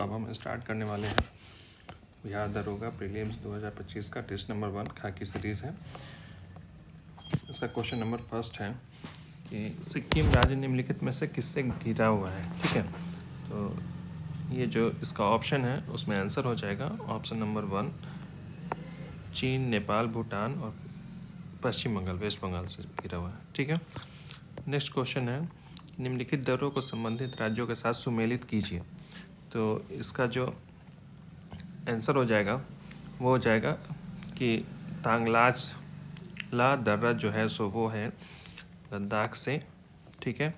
अब हम स्टार्ट करने वाले हैं बिहार दरोगा प्रीलिम्स 2025 का टेस्ट नंबर 1 खाकी सीरीज़ है। इसका क्वेश्चन नंबर फर्स्ट है कि सिक्किम राज्य निम्नलिखित में से किससे घिरा हुआ है। ठीक है, तो ये जो इसका ऑप्शन है उसमें आंसर हो जाएगा ऑप्शन नंबर 1 चीन, नेपाल, भूटान और पश्चिम बंगाल, वेस्ट बंगाल से घिरा हुआ है। ठीक है, नेक्स्ट क्वेश्चन है निम्नलिखित दरों को संबंधित राज्यों के साथ सुमेलित कीजिए। तो इसका जो आंसर हो जाएगा वो हो जाएगा कि तांगलाज ला दर्रा जो है सो वो है लद्दाख से। ठीक है,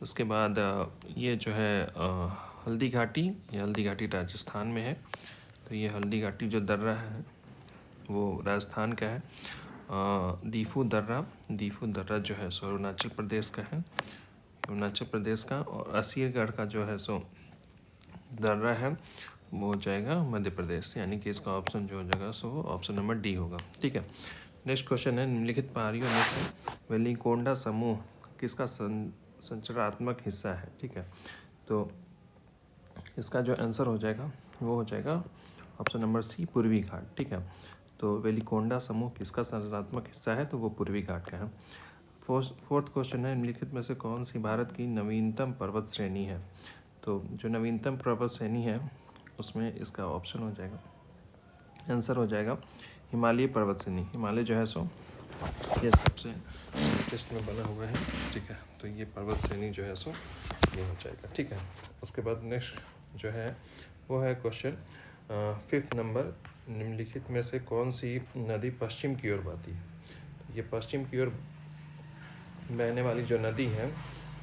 उसके बाद ये जो है हल्दी घाटी, ये हल्दी घाटी राजस्थान में है। तो ये हल्दी घाटी जो दर्रा है वो राजस्थान का है। दीफू दर्रा जो है सो अरुणाचल प्रदेश का है, अरुणाचल प्रदेश का। और असीरगढ़ का जो है सो दर्रा है वो हो जाएगा मध्य प्रदेश, यानी कि इसका ऑप्शन जो हो जाएगा सो वो ऑप्शन नंबर डी होगा। ठीक है, नेक्स्ट क्वेश्चन है निम्नलिखित पहाड़ियों में से वेलिकोंडा समूह किसका संरचनात्मक हिस्सा है। ठीक है, तो इसका जो आंसर हो जाएगा वो हो जाएगा ऑप्शन नंबर सी पूर्वी घाट। ठीक है, तो वेलिकोंडा समूह किसका संरचनात्मक हिस्सा है, तो वो पूर्वी घाट का है। फोर्थ क्वेश्चन है निम्नलिखित में से कौन सी भारत की नवीनतम पर्वत श्रेणी है। तो जो नवीनतम पर्वत श्रेणी है उसमें इसका ऑप्शन हो जाएगा, आंसर हो जाएगा हिमालय पर्वत श्रेणी। हिमालय जो है सो ये सबसे लेटेस्ट में बना हुआ है। ठीक है, तो ये पर्वत श्रेणी जो है सो ये हो जाएगा। ठीक है, उसके बाद नेक्स्ट जो है वो है क्वेश्चन 5th नंबर निम्नलिखित में से कौन सी नदी पश्चिम की ओर बहती है। ये पश्चिम की ओर बहने वाली जो नदी है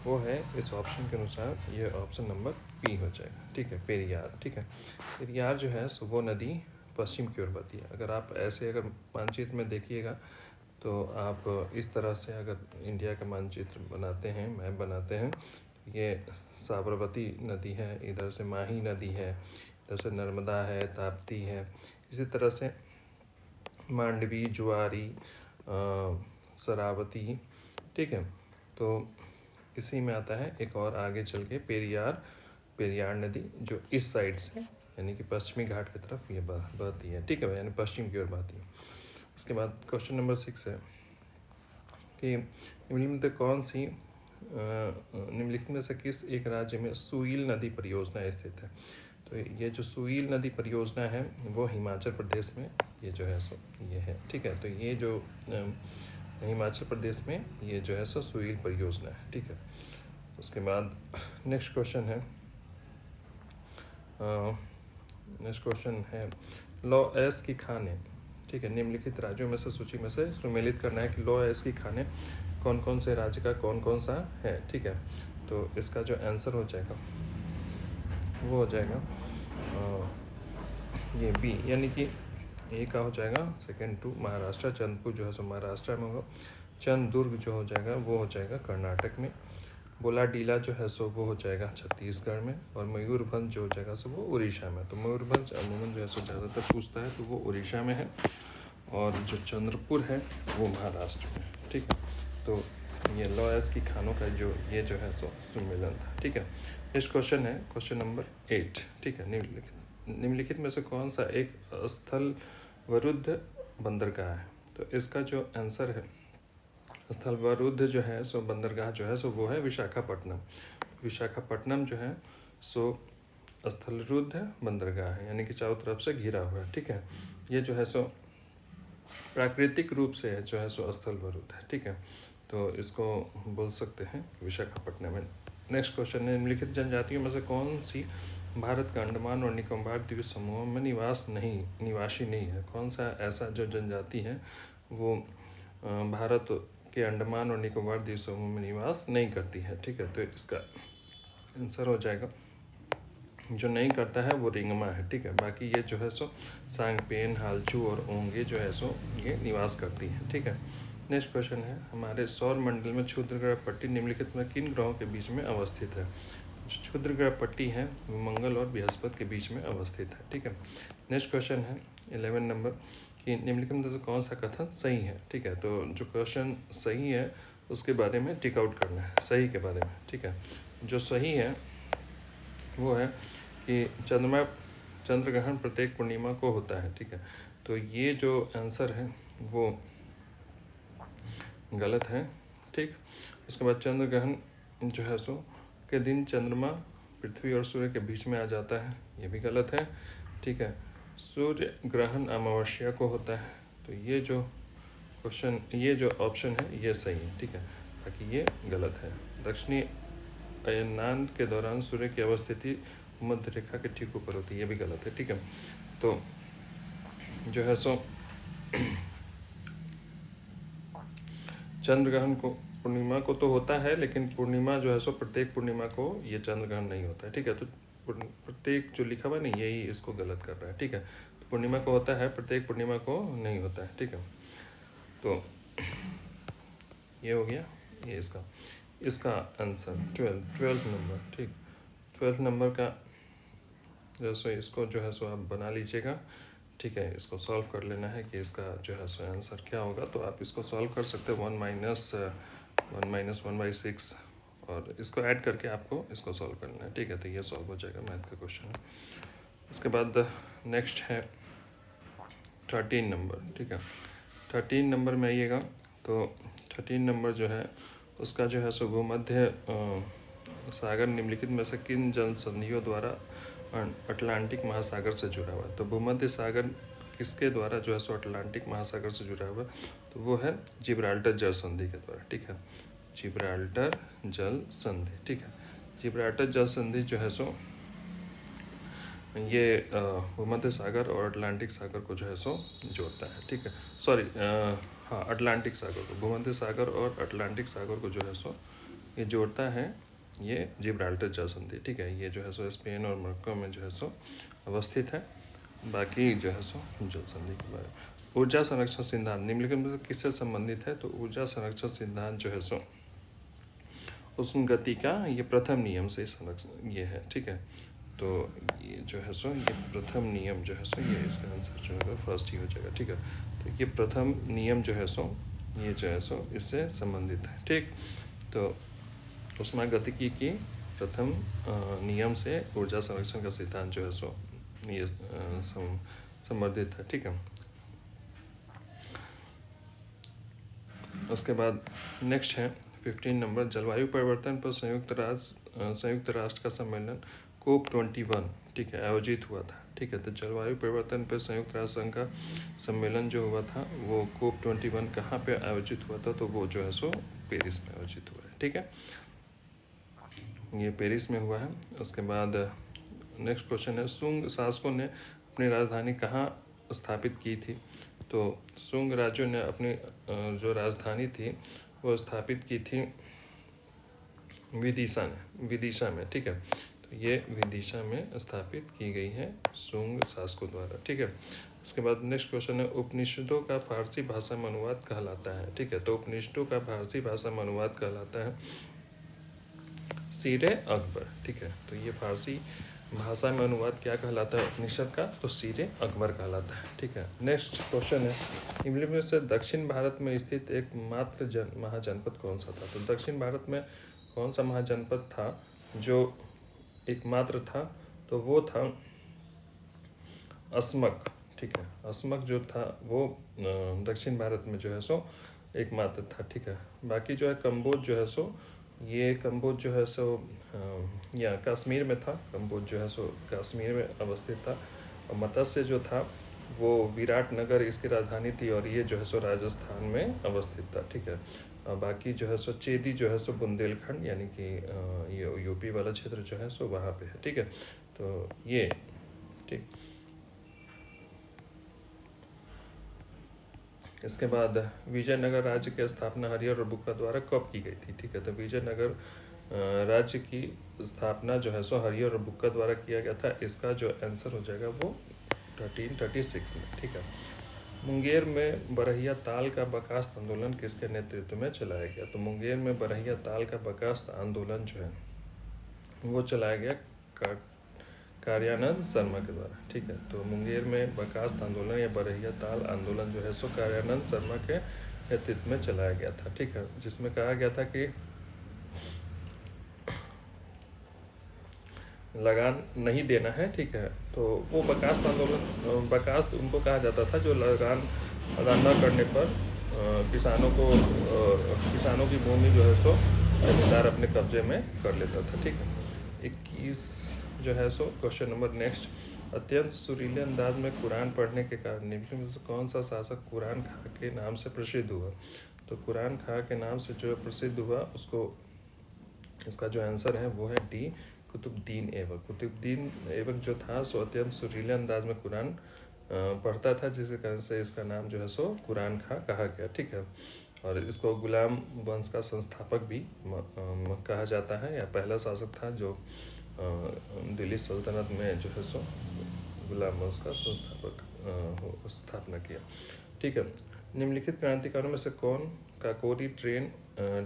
वो है इस ऑप्शन के अनुसार ये ऑप्शन नंबर पी हो जाएगा। ठीक है, पेरियार। ठीक है, पेरियार जो है सो वो नदी पश्चिम की ओर बहती है। अगर आप ऐसे अगर मानचित्र में देखिएगा तो आप इस तरह से अगर इंडिया का मानचित्र बनाते हैं, मैप बनाते हैं, ये साबरमती नदी है, इधर से माही नदी है, इधर से नर्मदा है, ताप्ती है, इसी तरह से मांडवी, जुआरी, शरावती। ठीक है, तो इसी में आता है एक और आगे चल के पेरियार नदी जो इस साइड से यानी कि पश्चिमी घाट की तरफ ये बहती है। ठीक है, यानी पश्चिम की ओर बहती है। उसके बाद क्वेश्चन नंबर 6 है कि निम्नलिखित में से किस एक राज्य में सुईल नदी परियोजना स्थित है। तो ये जो सुईल नदी परियोजना है वो हिमाचल प्रदेश में ये जो है सो ये है। ठीक है, तो ये जो हिमाचल प्रदेश में ये जो है सो सुईल परियोजना है। ठीक है, उसके बाद नेक्स्ट क्वेश्चन है लॉ एस की खाने। ठीक है, निम्नलिखित राज्यों में से सूची में से सुमेलित करना है कि लॉ एस की खाने कौन कौन से राज्य का कौन कौन सा है। ठीक है, तो इसका जो आंसर हो जाएगा वो हो जाएगा ये बी, यानी कि ए का हो जाएगा सेकंड 2 महाराष्ट्र, चंद्रपुर जो है सो महाराष्ट्र में होगा, चंद्रदुर्ग जो हो जाएगा वो हो जाएगा कर्नाटक में, बोलाडीला जो है सो वो हो जाएगा छत्तीसगढ़ में, और मयूरभंज जो हो जाएगा सो वो उड़ीसा में। तो मयूरभंज अमूमन जो है सो ज़्यादातर पूछता है तो वो उड़ीसा में है, और जो चंद्रपुर है वो महाराष्ट्र में। ठीक है, तो ये लॉ एस की खानों का जो है सो सम्मेलन था। ठीक है, नेक्स्ट क्वेश्चन है क्वेश्चन नंबर 8। ठीक है, निम्नलिखित में से कौन सा एक स्थलवरुद्ध बंदरगाह है। तो इसका जो आंसर है स्थलवरुद्ध जो है सो बंदरगाह जो है सो वो है विशाखापट्टनम। विशाखापट्टनम जो है सो स्थलरुद्ध बंदरगाह है, यानी कि चारों तरफ से घिरा हुआ है। ठीक है, ये जो है सो प्राकृतिक रूप से जो है सो स्थलवरुद्ध है। ठीक है, तो इसको बोल सकते हैं विशाखापट्टनम में। नेक्स्ट क्वेश्चन है निम्नलिखित जनजातियों में से कौन सी भारत का अंडमान और निकोबार द्वीप समूह में निवासी नहीं है। कौन सा ऐसा जो जनजाति है वो भारत के अंडमान और निकोबार द्वीप समूह में निवास नहीं करती है। ठीक है, तो इसका आंसर हो जाएगा जो नहीं करता है वो रिंगमा है। ठीक है, बाकी ये जो है सो सांगपेन, हालचू और ओंगे जो है सो ये निवास करती है। ठीक है, नेक्स्ट क्वेश्चन है हमारे सौर मंडल में क्षुद्र ग्रह पट्टी निम्नलिखित में किन ग्रहों के बीच में अवस्थित है। जो क्षुद्र ग्रह पट्टी है वो मंगल और बृहस्पति के बीच में अवस्थित है। ठीक है, नेक्स्ट क्वेश्चन है 11 नंबर कि निम्नलिखित में से कौन सा कथन सही है। ठीक है, तो जो क्वेश्चन सही है उसके बारे में टिक आउट करना है, सही के बारे में। ठीक है, जो सही है वो है कि चंद्र ग्रहण प्रत्येक पूर्णिमा को होता है, ठीक है। तो ये जो आंसर है वो गलत है, ठीक। उसके बाद चंद्र ग्रहण जो है सो के दिन चंद्रमा पृथ्वी और सूर्य के बीच में आ जाता है, ये भी गलत है, ठीक है। सूर्य ग्रहण अमावस्या को होता है, तो ये जो क्वेश्चन, ये जो ऑप्शन है ये सही है, ठीक है। बाकी ये गलत है। दक्षिणी अयनांत के दौरान सूर्य की अवस्थिति मध्य रेखा के ठीक ऊपर होती है, ये भी गलत है, ठीक है। तो जो है सो चंद्र ग्रहण को पूर्णिमा को तो होता है, लेकिन पूर्णिमा जो है सो प्रत्येक पूर्णिमा को ये चंद्र ग्रहण नहीं होता है, ठीक है। तो प्रत्येक जो लिखा हुआ नहीं, यही इसको गलत कर रहा है, ठीक है। तो पूर्णिमा को होता है, प्रत्येक पूर्णिमा को नहीं होता है, ठीक है। तो ये हो गया ये इसका आंसर 12 नंबर, ठीक। 12 नंबर का जो सो इसको जो है सो आप बना लीजिएगा, ठीक है। इसको सॉल्व कर लेना है कि इसका जो है सो आंसर क्या होगा। तो आप इसको सॉल्व कर सकते हो 1 - 1/6, और इसको ऐड करके आपको इसको सॉल्व करना है, ठीक है। तो ये सॉल्व हो जाएगा, मैथ का क्वेश्चन है। इसके बाद नेक्स्ट है 13 नंबर, ठीक है। 13 नंबर में आइएगा तो 13 नंबर जो है उसका जो है सो भूमध्य सागर निम्नलिखित में से किन जल संधियों द्वारा अटलांटिक महासागर से जुड़ा हुआ है। तो भूमध्य सागर किसके द्वारा जो है सो अटलांटिक महासागर से जुड़ा हुआ है, तो वो है जिब्राल्टर जल संधि के द्वारा, ठीक है। जिब्राल्टर जल संधि, ठीक है। जिब्राल्टर जल संधि जो है सो ये भूमध्य सागर और अटलांटिक सागर को जो है सो जोड़ता है, ठीक है। सॉरी, हाँ, अटलांटिक सागर को, भूमध्य सागर और अटलांटिक सागर को जो है सो ये जोड़ता है, ये जिब्राल्टर जल संधि, ठीक है। ये जो है सो स्पेन और मोरक्को में जो है सो अवस्थित है। बाकी जो है सो जल संधि के बारे में ऊर्जा संरक्षण सिद्धांत निम्नलिखित में से किससे संबंधित है। तो ऊर्जा संरक्षण सिद्धांत जो है सो उष्ण गति का ये प्रथम नियम से संरक्षण ये है, ठीक है। तो ये जो है सो ये प्रथम नियम जो है सो ये इसका आंसर जो है फर्स्ट ही हो जाएगा, ठीक है। तो ये प्रथम नियम जो है सो ये जो है सो इससे संबंधित है, ठीक। तो ऊष्मागतिकी की प्रथम नियम से ऊर्जा संरक्षण का सिद्धांत जो है सो ये संबंधित है, ठीक है। उसके बाद नेक्स्ट है 15 नंबर, जलवायु परिवर्तन पर संयुक्त राष्ट्र का सम्मेलन COP21, ठीक है, आयोजित हुआ था, ठीक है। तो जलवायु परिवर्तन पर संयुक्त राष्ट्र संघ का सम्मेलन जो हुआ था वो COP21 कहाँ पे आयोजित हुआ था, तो वो जो है सो पेरिस में आयोजित हुआ है, ठीक है। ये पेरिस में हुआ है। उसके बाद नेक्स्ट क्वेश्चन है, सुंग शासकों ने अपनी राजधानी कहाँ स्थापित की थी। तो सुंग राज्यों ने अपनी जो राजधानी थी वो स्थापित की थी विदिशा में, ठीक है। तो ये विदिशा में स्थापित की गई है सुंग शासकों द्वारा, ठीक है। इसके बाद नेक्स्ट क्वेश्चन है, उपनिषदों का फारसी भाषा में अनुवाद कहलाता है, ठीक है। तो उपनिषदों का फारसी भाषा में अनुवाद कहलाता है सीरे अकबर, ठीक है। तो ये फारसी भाषा में अनुवाद क्या कहलाता है उपनिषद का, तो सीरे अकबर कहलाता है, ठीक है। नेक्स्ट क्वेश्चन है, निम्नलिखित में से दक्षिण भारत में स्थित एकमात्र महाजनपद कौन सा था। तो दक्षिण भारत में कौन सा महाजनपद था जो एकमात्र था, तो वो था अस्मक, ठीक है। अस्मक जो था वो दक्षिण भारत में जो है सो एकमात्र था, ठीक है। बाकी जो है कम्बोज जो है सो ये कम्बोज जो है सो यहाँ कश्मीर में था, कम्बोज जो है सो कश्मीर में अवस्थित था। और मत्स्य जो था वो विराटनगर इसकी राजधानी थी, और ये जो है सो राजस्थान में अवस्थित था, ठीक है। बाकी जो है सो चेदी जो है सो बुंदेलखंड यानी कि ये यूपी वाला क्षेत्र जो है सो वहाँ पे है, ठीक है। तो ये ठीक। इसके बाद विजयनगर राज्य की स्थापना हरिहर और बुक्का द्वारा कब की गई थी, ठीक है। तो विजयनगर राज्य की स्थापना जो है सो हरिहर और बुक्का द्वारा किया गया था। इसका जो आंसर हो जाएगा वो 1336 में, ठीक है। मुंगेर में बरहिया ताल का बर्खास्त आंदोलन किसके नेतृत्व में चलाया गया। तो मुंगेर में बरहिया ताल का बर्खास्त आंदोलन जो है वो चलाया गया कार्यानंद शर्मा के द्वारा, ठीक है। तो मुंगेर में बर्खास्त आंदोलन या बरहिया ताल आंदोलन जो है सो कार्यानंद शर्मा के नेतृत्व में चलाया गया था, ठीक है। जिसमें कहा गया था कि लगान नहीं देना है, ठीक है। तो वो बर्खास्त आंदोलन, बर्खास्त उनको कहा जाता था जो लगान अदा न करने पर किसानों की भूमि जो है सो जमींदार अपने कब्जे में कर लेता था, ठीक है। 21 जो है सो क्वेश्चन नंबर नेक्स्ट, अत्यंत सुरीले अंदाज में कुरान पढ़ने के कारण निम्न में से कौन सा शासक कुरान खां के नाम से प्रसिद्ध हुआ? तो कुरान खां के नाम से जो प्रसिद्ध हुआ उसको, इसका जो आंसर है वो है डी, कुतुबुद्दीन ऐबक। कुतुबुद्दीन ऐबक जो था सो अत्यंत सुरीले अंदाज में कुरान पढ़ता था, जिसके कारण से इसका नाम जो है सो कुरान खां कहा गया, ठीक है। और इसको गुलाम वंश का संस्थापक भी कहा जाता है, या पहला शासक था जो दिल्ली सल्तनत में जो है सो गुलाम वंश का संस्थापक स्थापना किया, ठीक है। निम्नलिखित क्रांतिकारियों में से कौन काकोरी ट्रेन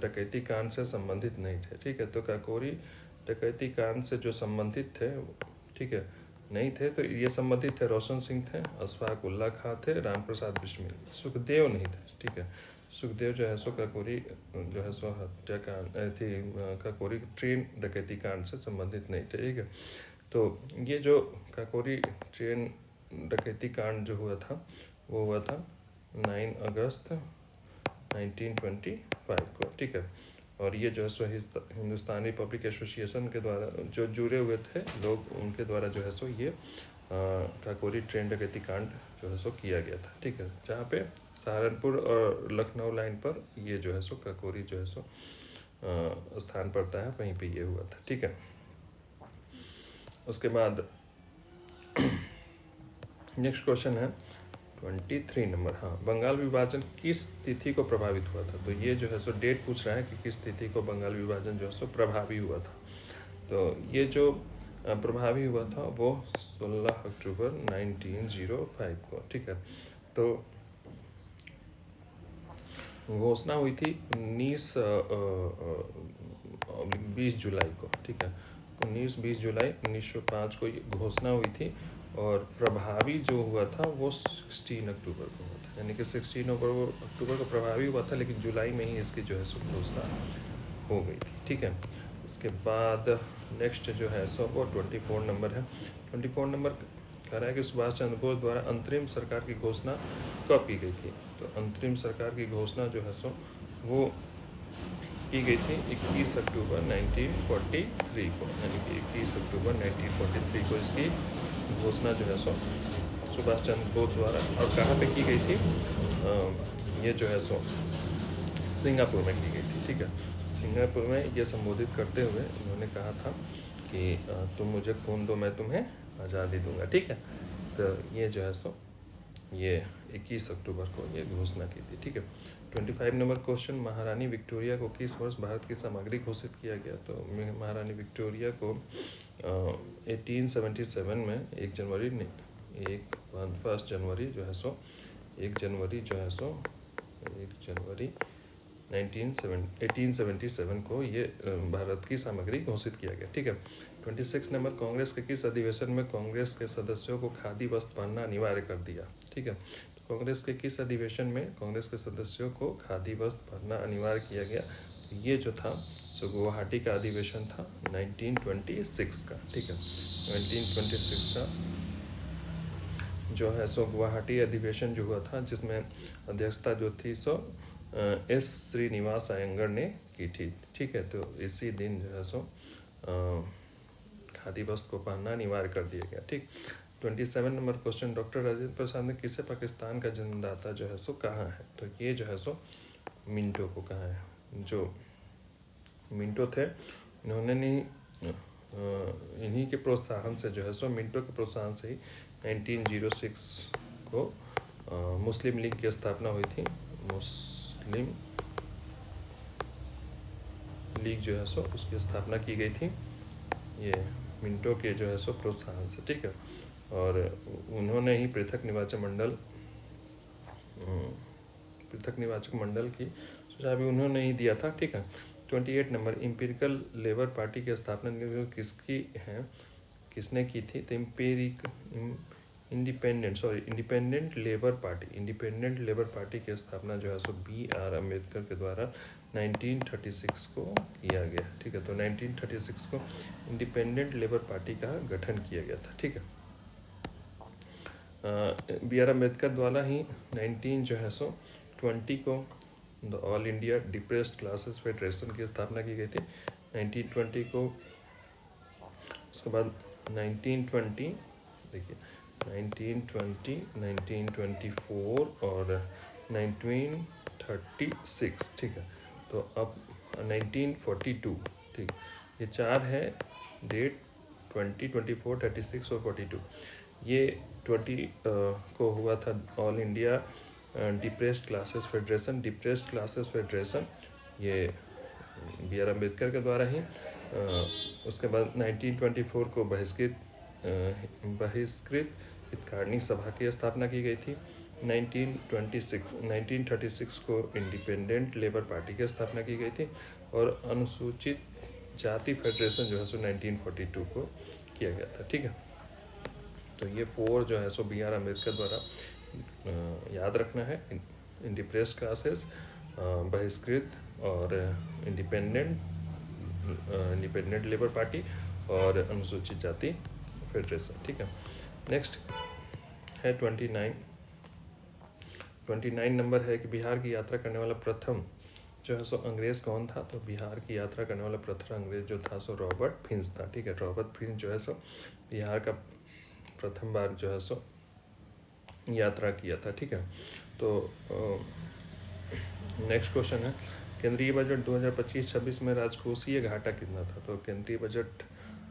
डकैती कांड से संबंधित नहीं थे, ठीक है। तो काकोरी डकैती कांड से जो संबंधित थे, ठीक है, नहीं थे। तो ये संबंधित थे रोशन सिंह थे, अशफाक उल्ला खां थे, राम प्रसाद बिस्मिल, सुखदेव नहीं थे, ठीक है। सुखदेव जो है सो काकोरी जो है सो हत्याकांड थी, काकोरी ट्रेन डकैती कांड से संबंधित नहीं थे, ठीक है। तो ये जो काकोरी ट्रेन डकैती कांड जो हुआ था वो हुआ था 9 अगस्त 1925 को, ठीक है। और ये जो है सो हिंदुस्तान रिपब्लिक एसोसिएशन के द्वारा जो जुड़े हुए थे लोग, उनके द्वारा जो है सो ये काकोरी ट्रेन डकैती कांड जो है सो किया गया था, ठीक है। जहाँ पे सहारनपुर और लखनऊ लाइन पर ये जो है सो काकोरी जो है सो स्थान पड़ता है, वहीं पे ये हुआ था, ठीक है। उसके बाद नेक्स्ट क्वेश्चन है 23 नंबर, हाँ, बंगाल विभाजन किस तिथि को प्रभावित हुआ था? तो ये जो है सो डेट पूछ रहा है कि किस तिथि को बंगाल विभाजन जो है सो प्रभावी हुआ था। तो ये जो प्रभावी हुआ था वो 16 अक्टूबर 1905 को, ठीक है। तो घोषणा हुई थी 20 जुलाई को, ठीक है। 19-20 जुलाई 1905 को ये घोषणा हुई थी, और प्रभावी जो हुआ था वो 16 अक्टूबर को हुआ था, यानी कि 16 अक्टूबर को प्रभावी हुआ था, लेकिन जुलाई में ही इसकी जो है सो घोषणा हो गई थी, ठीक है। इसके बाद नेक्स्ट जो है सो वो 24 नंबर है। 24 नंबर कह रहा है कि सुभाष चंद्र बोस द्वारा अंतरिम सरकार की घोषणा कब की गई थी? तो अंतरिम सरकार की घोषणा जो है सो वो की गई थी 21 अक्टूबर 1943 को, यानी कि 21 अक्टूबर 1943 को इसकी घोषणा जो है सो सुभाष चंद्र बोस द्वारा, और कहाँ पे की गई थी? ये जो है सो सिंगापुर में की गई थी, ठीक है। सिंगापुर में ये संबोधित करते हुए उन्होंने कहा था कि तुम मुझे खून दो, मैं तुम्हें आज़ादी दूंगा, ठीक है। तो ये जो है सो ये 21 अक्टूबर को ये घोषणा की थी, ठीक है। 25 नंबर क्वेश्चन, महारानी विक्टोरिया को किस वर्ष भारत की सामग्री घोषित किया गया? तो महारानी विक्टोरिया को 1877 में 1 जनवरी जो है सो 1 जनवरी 1877 को ये भारत की सामग्री घोषित किया गया, ठीक है। 26 नंबर, कांग्रेस के किस अधिवेशन में कांग्रेस के सदस्यों को खादी वस्त्र पहनना अनिवार्य कर दिया? ठीक है, तो कांग्रेस के किस अधिवेशन में कांग्रेस के सदस्यों को खादी वस्त्र पहनना अनिवार्य किया गया? ये जो था सो गुवाहाटी का अधिवेशन था 1926 का, ठीक है। 1926 का जो है सो गुवाहाटी अधिवेशन जो हुआ था, जिसमें अध्यक्षता जो थी सो एस श्रीनिवास अयंगर ने की थी, ठीक है। तो इसी दिन जो है सो खादी वस्त्र को पहनना अनिवार्य कर दिया गया, ठीक। 27 number question, doctor Rajendra Prasad ने किसे पाकिस्तान का जन्मदाता जो है सो कहा है? तो ये जो है सो मिंटो को कहा है। जो मिंटो थे इन्होंने नहीं इन्हीं के प्रोत्साहन से जो है सो मिंटो के प्रोत्साहन से ही 1906 को मुस्लिम लीग की स्थापना हुई थी। मुस्लिम लीग जो है सो उसकी स्थापना की गई थी, ये मिंटो के जो है सो प्रोत्साहन से, ठीक है। और उन्होंने ही पृथक निवाचक मंडल की सुझाव भी उन्होंने ही दिया था, ठीक है। 28 नंबर, इम्पीरिकल लेबर पार्टी की स्थापना किसकी है, किसने की थी? तो इंडिपेंडेंट लेबर पार्टी की स्थापना जो है सो BR अम्बेडकर के द्वारा 1936 को किया गया। ठीक है, तो 1936 को इंडिपेंडेंट लेबर पार्टी का गठन किया गया था। ठीक है, BR अम्बेडकर द्वारा ही 1920 को the all India depressed classes federation की स्थापना की गई थी 1920 को। उसके बाद 1920 देखिए 1920, 1924 और 1936। ठीक है, तो अब 1942। ठीक, ये चार है डेट, 20, 24, 36 और 42। ये 20 को हुआ था all India depressed classes federation, ये BR अम्बेडकर के द्वारा ही। उसके बाद 1924 को बहिष्कृत हितकारिणी सभा की स्थापना की गई थी। 1936 को इंडिपेंडेंट लेबर पार्टी की स्थापना की गई थी और अनुसूचित जाति फेडरेशन जो है सो 1942 को किया गया था। ठीक है, तो ये 4 जो है सो BR अम्बेडकर द्वारा याद रखना है। डिप्रेस्ड क्लासेस, बहिष्कृत और इंडिपेंडेंट लेबर पार्टी और अनुसूचित जाति फेडरेशन। ठीक है, नेक्स्ट है 29 नंबर है कि बिहार की यात्रा करने वाला प्रथम जो है सो अंग्रेज़ कौन था। तो बिहार की यात्रा करने वाला प्रथम अंग्रेज़ जो था सो रॉबर्ट फिंच था। ठीक है, रॉबर्ट फिंच जो है सो बिहार का प्रथम बार जो है सो यात्रा किया था। ठीक है, तो नेक्स्ट क्वेश्चन है केंद्रीय बजट 2025-26 में राजकोषीय घाटा कितना था। तो केंद्रीय बजट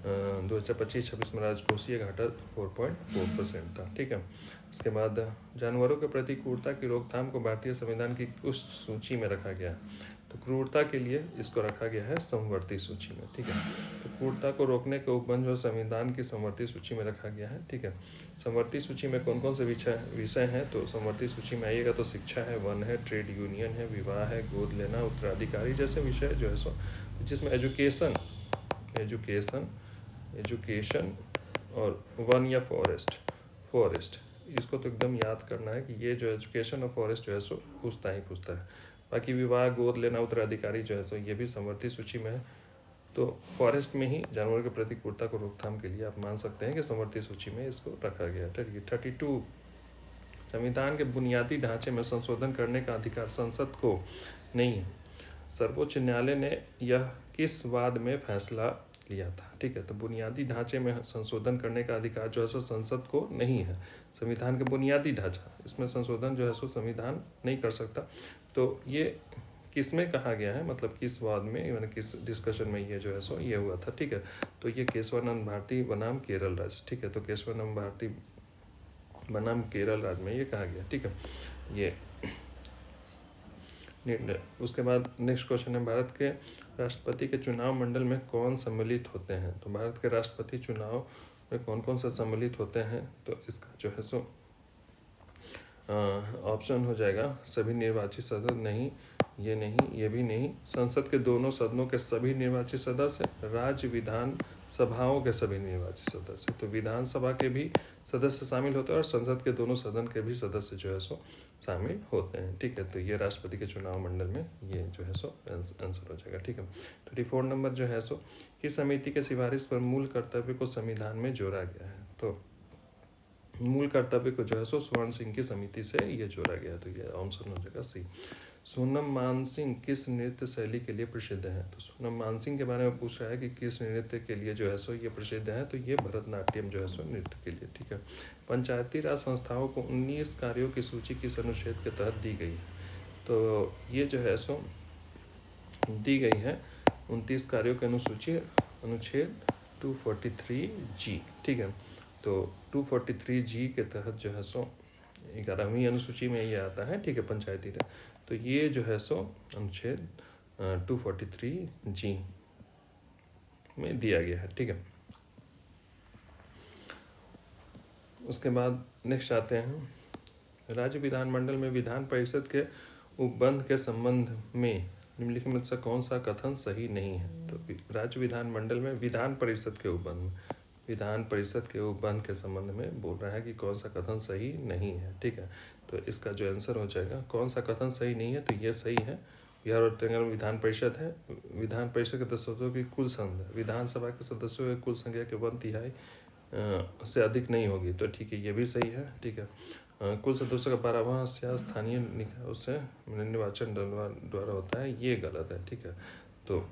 2025-26 में राजकोषीय घाटा 4.4% था। ठीक है, इसके बाद जानवरों के प्रति क्रूरता की रोकथाम को भारतीय संविधान की उस सूची में रखा गया है। तो क्रूरता के लिए इसको रखा गया है समवर्ती सूची में। ठीक है, तो क्रूरता को रोकने के उपबंध जो संविधान की समवर्ती सूची में रखा गया है। ठीक है, समवर्ती सूची में कौन कौन से विषय हैं। तो समवर्ती सूची में आइएगा तो शिक्षा है, वन है, ट्रेड यूनियन है, विवाह है, गोद लेना, उत्तराधिकारी जैसे विषय जो है सो, जिसमें एजुकेशन और वन या फॉरेस्ट इसको तो एकदम याद करना है कि ये जो एजुकेशन और फॉरेस्ट जो है सो पूछता है। बाकी विवाह, गोद लेना, उत्तराधिकारी जो है सो ये भी समवर्ती सूची में है। तो फॉरेस्ट में ही जानवरों के प्रति क्रूरता को रोकथाम के लिए आप मान सकते हैं कि समवर्ती सूची में इसको रखा गया है। 32 संविधान के बुनियादी ढांचे में संशोधन करने का अधिकार संसद को नहीं है। सर्वोच्च न्यायालय ने यह किस वाद में फैसला लिया था। ठीक है, तो बुनियादी ढांचे में संशोधन करने का अधिकार जो है सो संसद को नहीं है। संविधान के बुनियादी ढांचा, इसमें संशोधन जो है सो संविधान नहीं कर सकता। तो ये किस में कहा गया है, मतलब किस वाद में, मैंने किस डिस्कशन में ये जो है सो ये हुआ था। ठीक है, तो ये केशवानंद भारती बनाम केरल राज्य। ठीक है, तो केशवानंद भारती बनाम केरल राज्य में ये कहा गया। ठीक है, ये उसके बाद नेक्स्ट क्वेश्चन है भारत के राष्ट्रपति के चुनाव मंडल में कौन सम्मिलित होते हैं। तो भारत के राष्ट्रपति चुनाव में कौन कौन से सम्मिलित होते हैं। तो इसका जो है सो ऑप्शन हो जाएगा सभी निर्वाचित सदस्य, नहीं, ये नहीं, ये भी नहीं, संसद के दोनों सदनों के सभी निर्वाचित सदस्य, राज्य विधान सभाओं के सभी निर्वाचित सदस्य। तो विधानसभा के भी सदस्य शामिल होते हैं और संसद के दोनों सदन के भी सदस्य जो है सो शामिल होते हैं। ठीक है, तो ये राष्ट्रपति के चुनाव मंडल में ये जो है सो आंसर हो जाएगा। ठीक है, 34 नंबर जो है सो किस समिति के सिफारिश पर मूल कर्तव्य को संविधान में जोड़ा गया है। तो मूल कर्तव्य को जो है सो स्वर्ण सिंह की समिति से ये जोड़ा गया। तो ये ऑप्शन हो जाएगा सी। सोनम मानसिंह किस नृत्य शैली के लिए प्रसिद्ध है। तो सोनम मानसिंह के बारे में पूछ रहा है कि किस नृत्य के लिए जो है सो ये प्रसिद्ध है। तो ये भरतनाट्यम जो है सो नृत्य के लिए। ठीक है, पंचायती राज संस्थाओं को 19 कार्यों की सूची किस अनुच्छेद के तहत दी गई है। तो ये जो है सो दी गई है 29 कार्यों की अनुसूची, अनुच्छेद 243G। ठीक है, तो 243G के तहत जो है सो 11वीं अनुसूची में ये आता है। ठीक है, पंचायती राज, तो ये जो है सो अनुच्छेद 243G में दिया गया है। ठीक है, उसके बाद नेक्स्ट आते हैं राज्य विधानमंडल में विधान परिषद के उपबंध के संबंध में निम्नलिखित में से कौन सा कथन सही नहीं है। तो राज्य विधानमंडल में विधान परिषद के उपबंध, विधान परिषद के उपबंध के संबंध में बोल रहा है कि कौन सा कथन सही नहीं है। ठीक है, तो इसका जो आंसर हो जाएगा, कौन सा कथन सही नहीं है, तो ये सही है। बिहार और तेलंगाना में विधान परिषद है, विधान परिषद के सदस्यों की कुल संख्या विधानसभा के सदस्यों की कुल संख्या के 1/3 से अधिक नहीं होगी, तो ठीक है, ये भी सही है। ठीक है, कुल सदस्यों का 12वां स्थानीय निकाय उससे निर्वाचन द्वारा होता है, ये गलत है। ठीक है, तो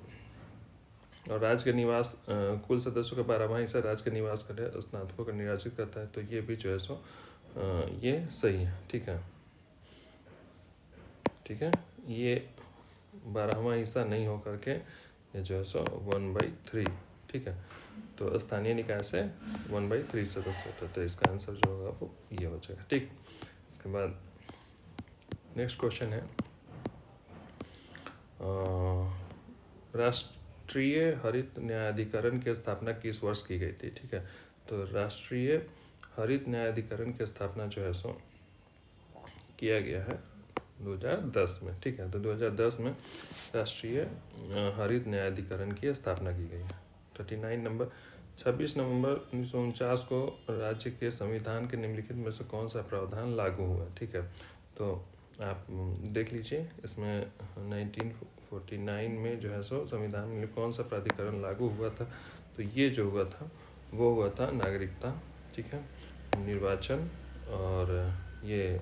और राज्य के निवास कुल सदस्यों का 12वां हिस्सा राज्य के निवास कर स्नातकों का निर्वाचित करता है, तो ये भी जो है सो ये सही है। ठीक है, ठीक है, ये 12वां हिस्सा नहीं हो करके ये जो है सो 1/3। ठीक है, तो स्थानीय निकाय से 1/3 सदस्य होता है, तो इसका आंसर जो होगा वो ये हो जाएगा। ठीक, इसके बाद नेक्स्ट क्वेश्चन है, राष्ट्रीय हरित न्यायाधिकरण की स्थापना किस वर्ष की गई थी? ठीक है, तो राष्ट्रीय हरित न्यायाधिकरण की स्थापना जो है सो किया गया है 2010 में। ठीक है, तो 2010 में राष्ट्रीय हरित न्यायाधिकरण की स्थापना की गई है। 39 नंबर, 26 नवंबर 1949 को राज्य के संविधान के निम्नलिखित में से कौन सा प्रावधान लागू हुआ? ठीक है, तो आप देख लीजिए, इसमें 1949 में जो है सो संविधान में कौन सा प्राधिकरण लागू हुआ था, तो ये जो हुआ था वो हुआ था नागरिकता। ठीक है, निर्वाचन और ये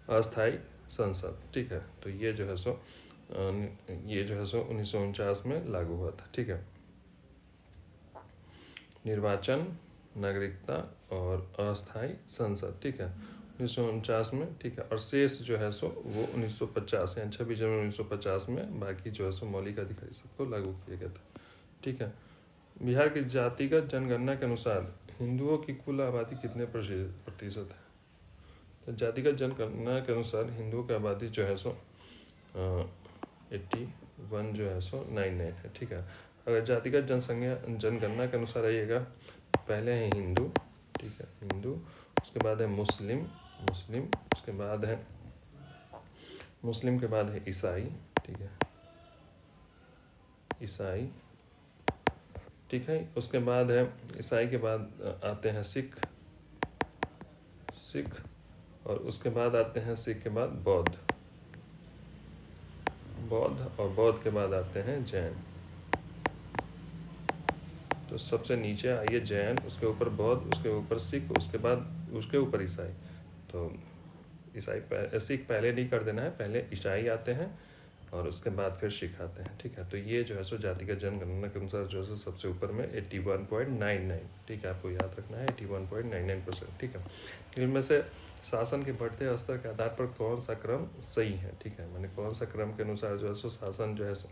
अस्थाई संसद। ठीक है, तो ये जो है सो 1949 में लागू हुआ था। ठीक है, निर्वाचन, नागरिकता और अस्थाई संसद। ठीक है, 1949 में। ठीक है, और शेष जो है सो वो 1950 यानी 26 जनवरी 1950 में बाकी जो है सो मौलिक अधिकार सबको लागू किया गया था। ठीक है, बिहार की जातिगत जनगणना के अनुसार हिंदुओं की कुल आबादी कितने प्रतिशत है? तो जातिगत जनगणना के अनुसार हिंदुओं की आबादी जो है सो 81 जो है सो 99 है। ठीक है, अगर जातिगत जनगणना के अनुसार आइएगा, पहले है हिंदू। ठीक है, हिंदू, उसके बाद है मुस्लिम, उसके बाद है मुस्लिम के बाद है ईसाई। ठीक है, ईसाई। ठीक है, उसके बाद है ईसाई के बाद आते हैं सिख, और उसके बाद आते हैं सिख के बाद बौद्ध, और बौद्ध के बाद आते हैं जैन। तो सबसे नीचे आइए जैन, उसके ऊपर बौद्ध, उसके ऊपर सिख, उसके बाद उसके ऊपर ईसाई। तो सिख पहले नहीं कर देना है, पहले ईसाई आते हैं और उसके बाद फिर सिख आते हैं। ठीक है, तो ये जो है सो जातिगत जनगणना के अनुसार जो है सबसे ऊपर में 81.99। ठीक है, आपको याद रखना है 81.99%। ठीक है, इनमें से शासन के बढ़ते स्तर के आधार पर कौन सा क्रम सही है? ठीक है, मैंने कौन सा क्रम के अनुसार जो है सो शासन जो है सो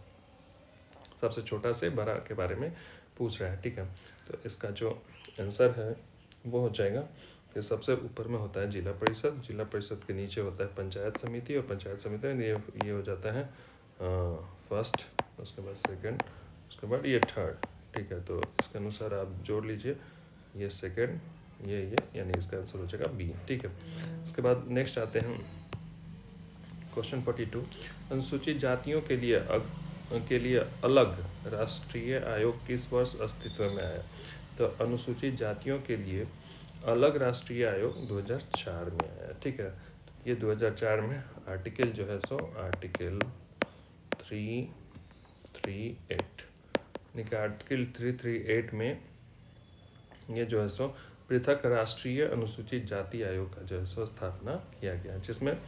सबसे छोटा से बड़ा के बारे में पूछ रहा है। ठीक है, तो इसका जो आंसर है वो हो जाएगा कि सबसे ऊपर में होता है जिला परिषद, जिला परिषद के नीचे होता है पंचायत समिति, और पंचायत समिति में ये हो जाता है फर्स्ट, उसके बाद सेकंड, उसके बाद ये थर्ड। ठीक है, तो इसके अनुसार आप जोड़ लीजिए, ये सेकंड, ये यानी इसका आंसर हो जाएगा बी। ठीक है, इसके बाद नेक्स्ट आते हैं क्वेश्चन 42, अनुसूचित जातियों के लिए अलग राष्ट्रीय आयोग किस वर्ष अस्तित्व में आया? तो अनुसूचित जातियों के लिए अलग राष्ट्रीय आयोग 2004 में आया। ठीक है, ये 2004 में आर्टिकल जो है सो आर्टिकल 338 आर्टिकल 338 में ये जो है सो पृथक राष्ट्रीय अनुसूचित जाति आयोग का जो है सो स्थापना किया गया, जिसमें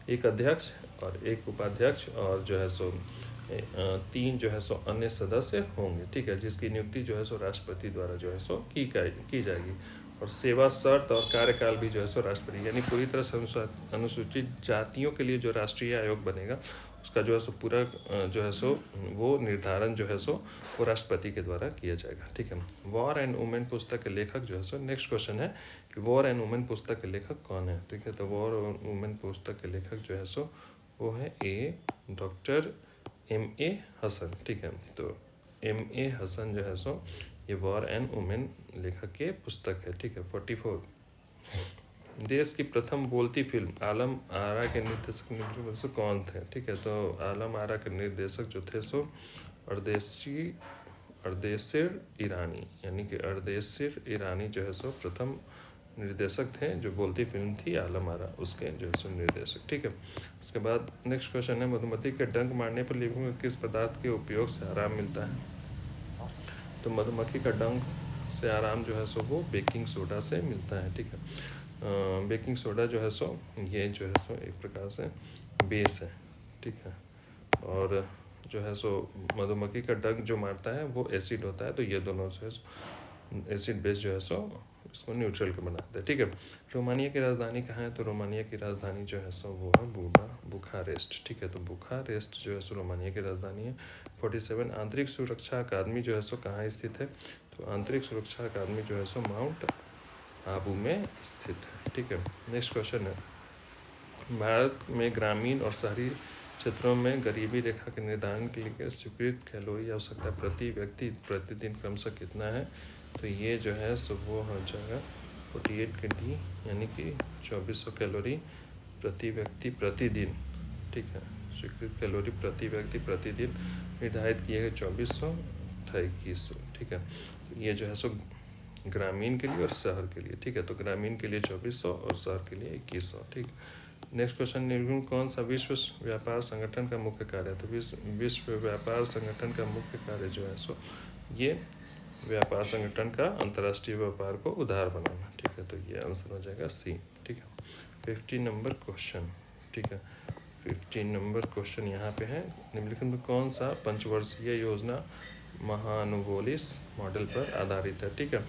एक अध्यक्ष और एक उपाध्यक्ष और जो है सो 3 जो है सो अन्य सदस्य होंगे। ठीक है, जिसकी नियुक्ति जो है सो राष्ट्रपति द्वारा जो है सो की जाएगी, और सेवा शर्त और कार्यकाल भी जो है सो राष्ट्रपति, यानी पूरी तरह से अनुसूचित जातियों के लिए जो राष्ट्रीय आयोग बनेगा उसका जो है सो पूरा जो है सो वो निर्धारण जो है सो वो राष्ट्रपति के द्वारा किया जाएगा। ठीक है, वॉर एंड वुमेन पुस्तक के लेखक जो है सो, नेक्स्ट क्वेश्चन है कि वॉर एंड वुमेन पुस्तक के लेखक कौन है? ठीक है, तो वॉर एंड वुमेन पुस्तक के लेखक जो है सो वो है डॉक्टर M.A. हसन। ठीक है, तो M.A. हसन जो है सो ये वॉर एंड वुमेन लेखक के पुस्तक है। ठीक है, 44, देश की प्रथम बोलती फिल्म आलम आरा के निर्देशक कौन थे? ठीक है, तो आलम आरा के निर्देशक जो थे सो अर्देशिर ईरानी, यानी कि अर्देशिर ईरानी जो है सो प्रथम निर्देशक थे। जो बोलती फिल्म थी आलम आरा, उसके जो है सो निर्देशक। ठीक है, उसके बाद नेक्स्ट क्वेश्चन है, मधुमक्खी के डंक मारने पर लिपि में किस पदार्थ के उपयोग से आराम मिलता है? तो मधुमक्खी का डंक से आराम जो है सो वो बेकिंग सोडा से मिलता है। ठीक है, बेकिंग सोडा जो है सो ये जो है सो एक प्रकार से बेस है। ठीक है, और जो है सो मधुमक्खी का डंक जो मारता है वो एसिड होता है। तो ये दोनों जो है एसिड बेस जो है सो इसको न्यूट्रल के बनाते हैं। ठीक है, रोमानिया की राजधानी कहाँ है? तो रोमानिया की राजधानी जो है सो वो है बुखारेस्ट। ठीक है, तो बुखारेस्ट जो है सो रोमानिया की राजधानी है। 47 आंतरिक सुरक्षा अकादमी जो है सो कहाँ स्थित है? तो आंतरिक सुरक्षा अकादमी जो है सो माउंट आबू में स्थित है। ठीक है, नेक्स्ट क्वेश्चन है, भारत में ग्रामीण और शहरी क्षेत्रों में गरीबी रेखा के निर्धारण के लिए स्वीकृत कैलोरी आवश्यकता प्रति व्यक्ति प्रतिदिन क्रमशः कितना है? तो ये जो है सो वो हो जाएगा 48 kg, यानी कि 2400 कैलोरी प्रति व्यक्ति प्रतिदिन। ठीक है, स्वीकृत कैलोरी प्रति व्यक्ति प्रतिदिन निर्धारित किए गए 2400 था 2100। ठीक है, तो ये जो है सो ग्रामीण के लिए और शहर के लिए। ठीक है, तो ग्रामीण के लिए 2400 और शहर के लिए 2100। ठीक, नेक्स्ट क्वेश्चन, निर्गुण कौन सा विश्व व्यापार संगठन का मुख्य कार्य है? तो विश्व व्यापार संगठन का मुख्य कार्य जो है सो ये व्यापार संगठन का अंतर्राष्ट्रीय व्यापार को उदार बनाना। ठीक है, तो ये आंसर हो जाएगा सी। ठीक है, 15 नंबर क्वेश्चन। ठीक है, 15 नंबर क्वेश्चन यहाँ पे है, निम्नलिखित में कौन सा पंचवर्षीय योजना महानुवोलिस मॉडल पर आधारित है? ठीक है,